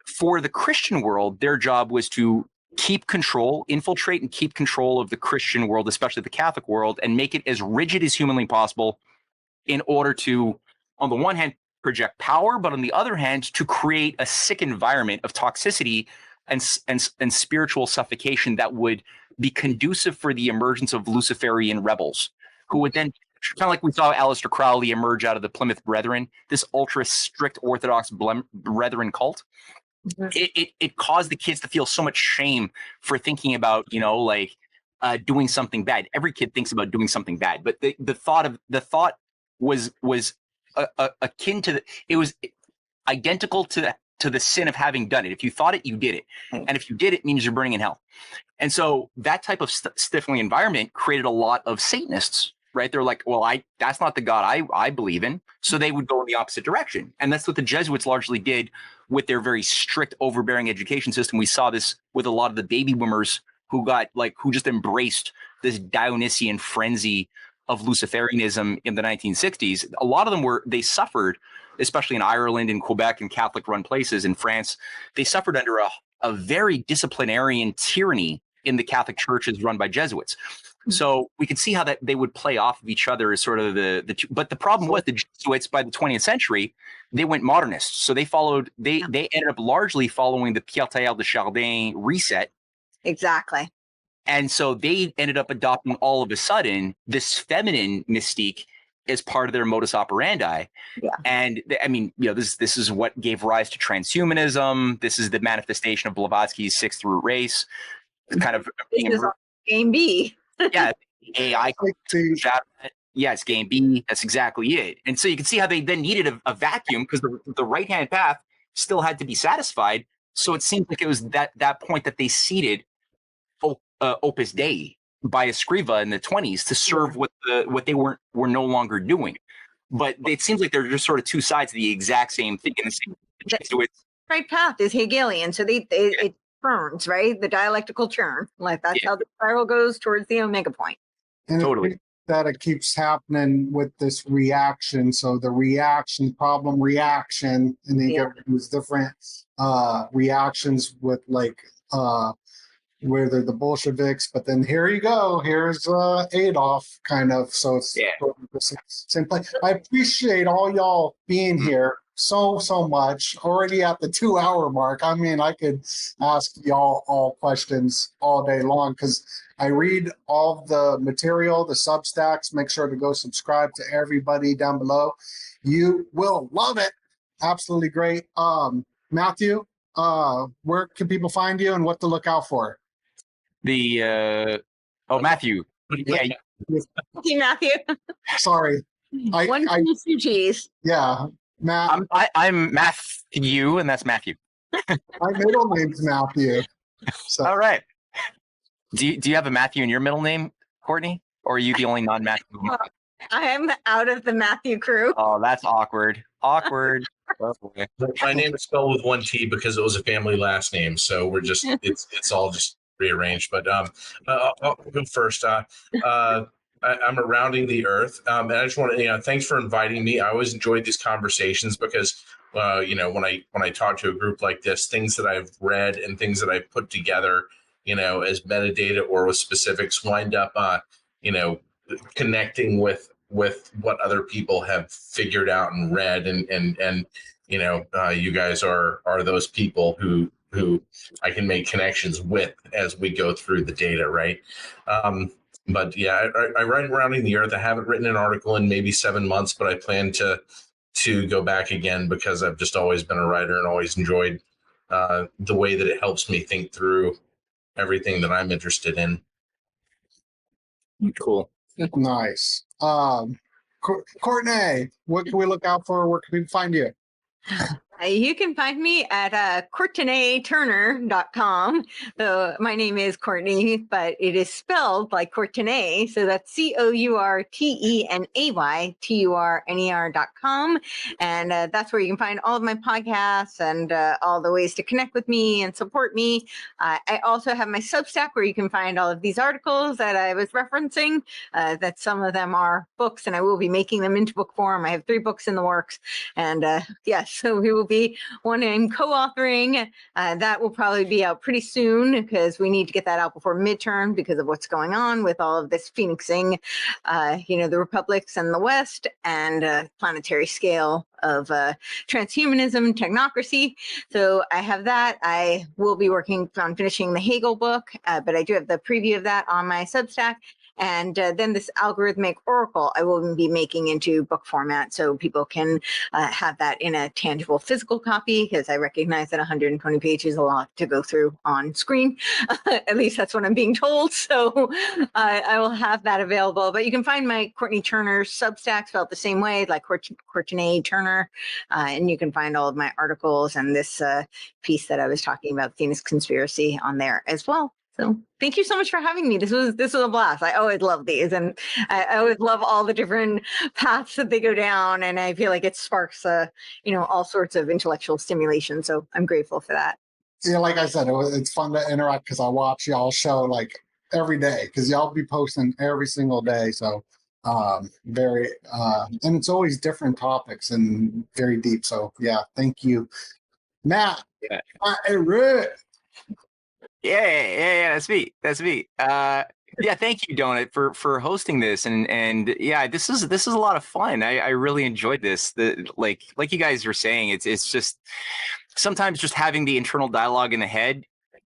for the Christian world, their job was to infiltrate and keep control of the Christian world, especially the Catholic world, and make it as rigid as humanly possible in order to, on the one hand, project power, but on the other hand, to create a sick environment of toxicity and spiritual suffocation that would be conducive for the emergence of Luciferian rebels, who would then, kind of like we saw Aleister Crowley emerge out of the Plymouth Brethren, this ultra strict Orthodox Brethren cult. It caused the kids to feel so much shame for thinking about, doing something bad. Every kid thinks about doing something bad, but the thought was akin to it was identical to the sin of having done it. If you thought it, you did it. And if you did it, means you're burning in hell. And so that type of stifling environment created a lot of Satanists, right? They're like, well, that's not the God I believe in. So they would go in the opposite direction. And that's what the Jesuits largely did with their very strict, overbearing education system. We saw this with a lot of the baby boomers who just embraced this Dionysian frenzy of Luciferianism in the 1960s. A lot of them they suffered, especially in Ireland and Quebec and Catholic run places in France. They suffered under a very disciplinarian tyranny in the Catholic churches run by Jesuits. So we could see how that they would play off of each other as sort of but the problem was the Jesuits by the 20th century, they went modernist. So they ended up largely following the Pierre Teilhard de Chardin reset. Exactly. And so they ended up adopting all of a sudden this feminine mystique as part of their modus operandi. Yeah. And I mean, this is what gave rise to transhumanism. This is the manifestation of Blavatsky's sixth root race. Kind of game B. Yeah, AI. Yeah, it's game B. That's exactly it. And so you can see how they then needed a vacuum because the right-hand path still had to be satisfied. So it seems like it was that point that they seeded Opus Dei by Escriva in the 20s to serve what they were no longer doing. But it seems like they're just sort of two sides of the exact same thing. The right path is Hegelian. So it turns, right? The dialectical churn. Like that's how the spiral goes towards the omega point. And totally. That it keeps happening with this reaction. So the reaction, problem, reaction, and then you get these different reactions with where they're the Bolsheviks, but then here you go, here's Adolf kind of. So it's the same play. I appreciate all y'all being here so much. Already at the 2-hour mark. I mean, I could ask y'all all questions all day long because I read all the material, the Substacks. Make sure to go subscribe to everybody down below. You will love it. Absolutely great. Mathew, where can people find you and what to look out for? Mathew. Yeah. Mathew. Sorry. Two G's. Yeah. Matt. I'm Mathew, and that's Mathew. My middle name's Mathew. So. All right. Do you have a Mathew in your middle name, Courtney? Or are you the only non-Mathew? I am out of the Mathew crew. Oh, that's awkward. Awkward. My name is spelled with one T because it was a family last name. So we're just it's all just rearranged. But I'll go first. I'm a Rounding the Earth, and I just want to thanks for inviting me. I always enjoyed these conversations because when I talk to a group like this, things that I've read and things that I've put together, as metadata or with specifics, wind up connecting with what other people have figured out and read, and you guys are those people who I can make connections with as we go through the data, right? But yeah, I write Rounding the Earth. I haven't written an article in maybe 7 months, but I plan to go back again because I've just always been a writer and always enjoyed the way that it helps me think through everything that I'm interested in. Cool. Nice. Courtenay, what can we look out for? Where can people find you? You can find me at CourtenayTurner.com. So my name is Courtney, but it is spelled like Courtenay. So that's COURTENAYTURNER.com. And that's where you can find all of my podcasts and all the ways to connect with me and support me. I also have my Substack where you can find all of these articles that I was referencing, that some of them are books, and I will be making them into book form. I have 3 books in the works. And yes, so we will be one I'm co-authoring. That will probably be out pretty soon because we need to get that out before midterm because of what's going on with all of this phoenixing, the republics and the West and planetary scale of transhumanism, technocracy. So I have that. I will be working on finishing the Hegel book, but I do have the preview of that on my Substack. And then this algorithmic oracle I will be making into book format so people can have that in a tangible physical copy, because I recognize that 120 pages is a lot to go through on screen. At least that's what I'm being told. So I will have that available. But you can find my Courtenay Turner Substack spelled the same way, like Courtenay Turner. And you can find all of my articles and this piece that I was talking about, Phoenix Conspiracy, on there as well. So thank you so much for having me. This was a blast. I always love these, and I always love all the different paths that they go down. And I feel like it sparks, all sorts of intellectual stimulation. So I'm grateful for that. yeah, like I said, it's fun to interact because I watch y'all show like every day because y'all be posting every single day. So very and it's always different topics and very deep. So yeah, thank you, Matt. Yeah. Ehret. Yeah, that's me. That's me. Yeah, thank you, Doenut, for hosting this, and yeah, this is a lot of fun. I really enjoyed this. Like you guys were saying, it's just sometimes just having the internal dialogue in the head.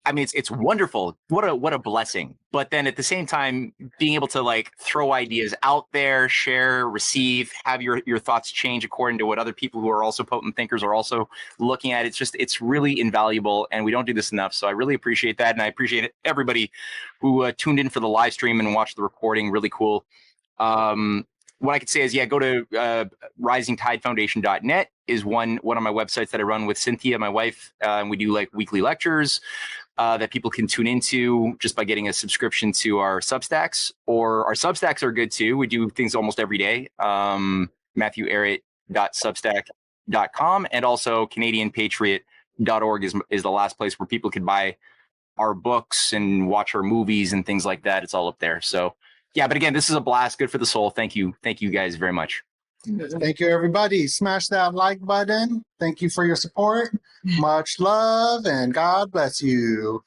I mean, it's wonderful. What a blessing. But then at the same time, being able to like throw ideas out there, share, receive, have your thoughts change according to what other people who are also potent thinkers are also looking at. It's really invaluable, and we don't do this enough. So I really appreciate that, and I appreciate everybody who tuned in for the live stream and watched the recording. Really cool. What I could say is, yeah, go to risingtidefoundation.net is one of my websites that I run with Cynthia, my wife, and we do like weekly lectures that people can tune into just by getting a subscription to our Substacks. Or our Substacks are good too. We do things almost every day. MathewEhret.substack.com, and also CanadianPatriot.org is the last place where people could buy our books and watch our movies and things like that. It's all up there. So yeah, but again, this is a blast. Good for the soul. Thank you guys very much. Thank you, everybody. Smash that like button. Thank you for your support. Much love and God bless you.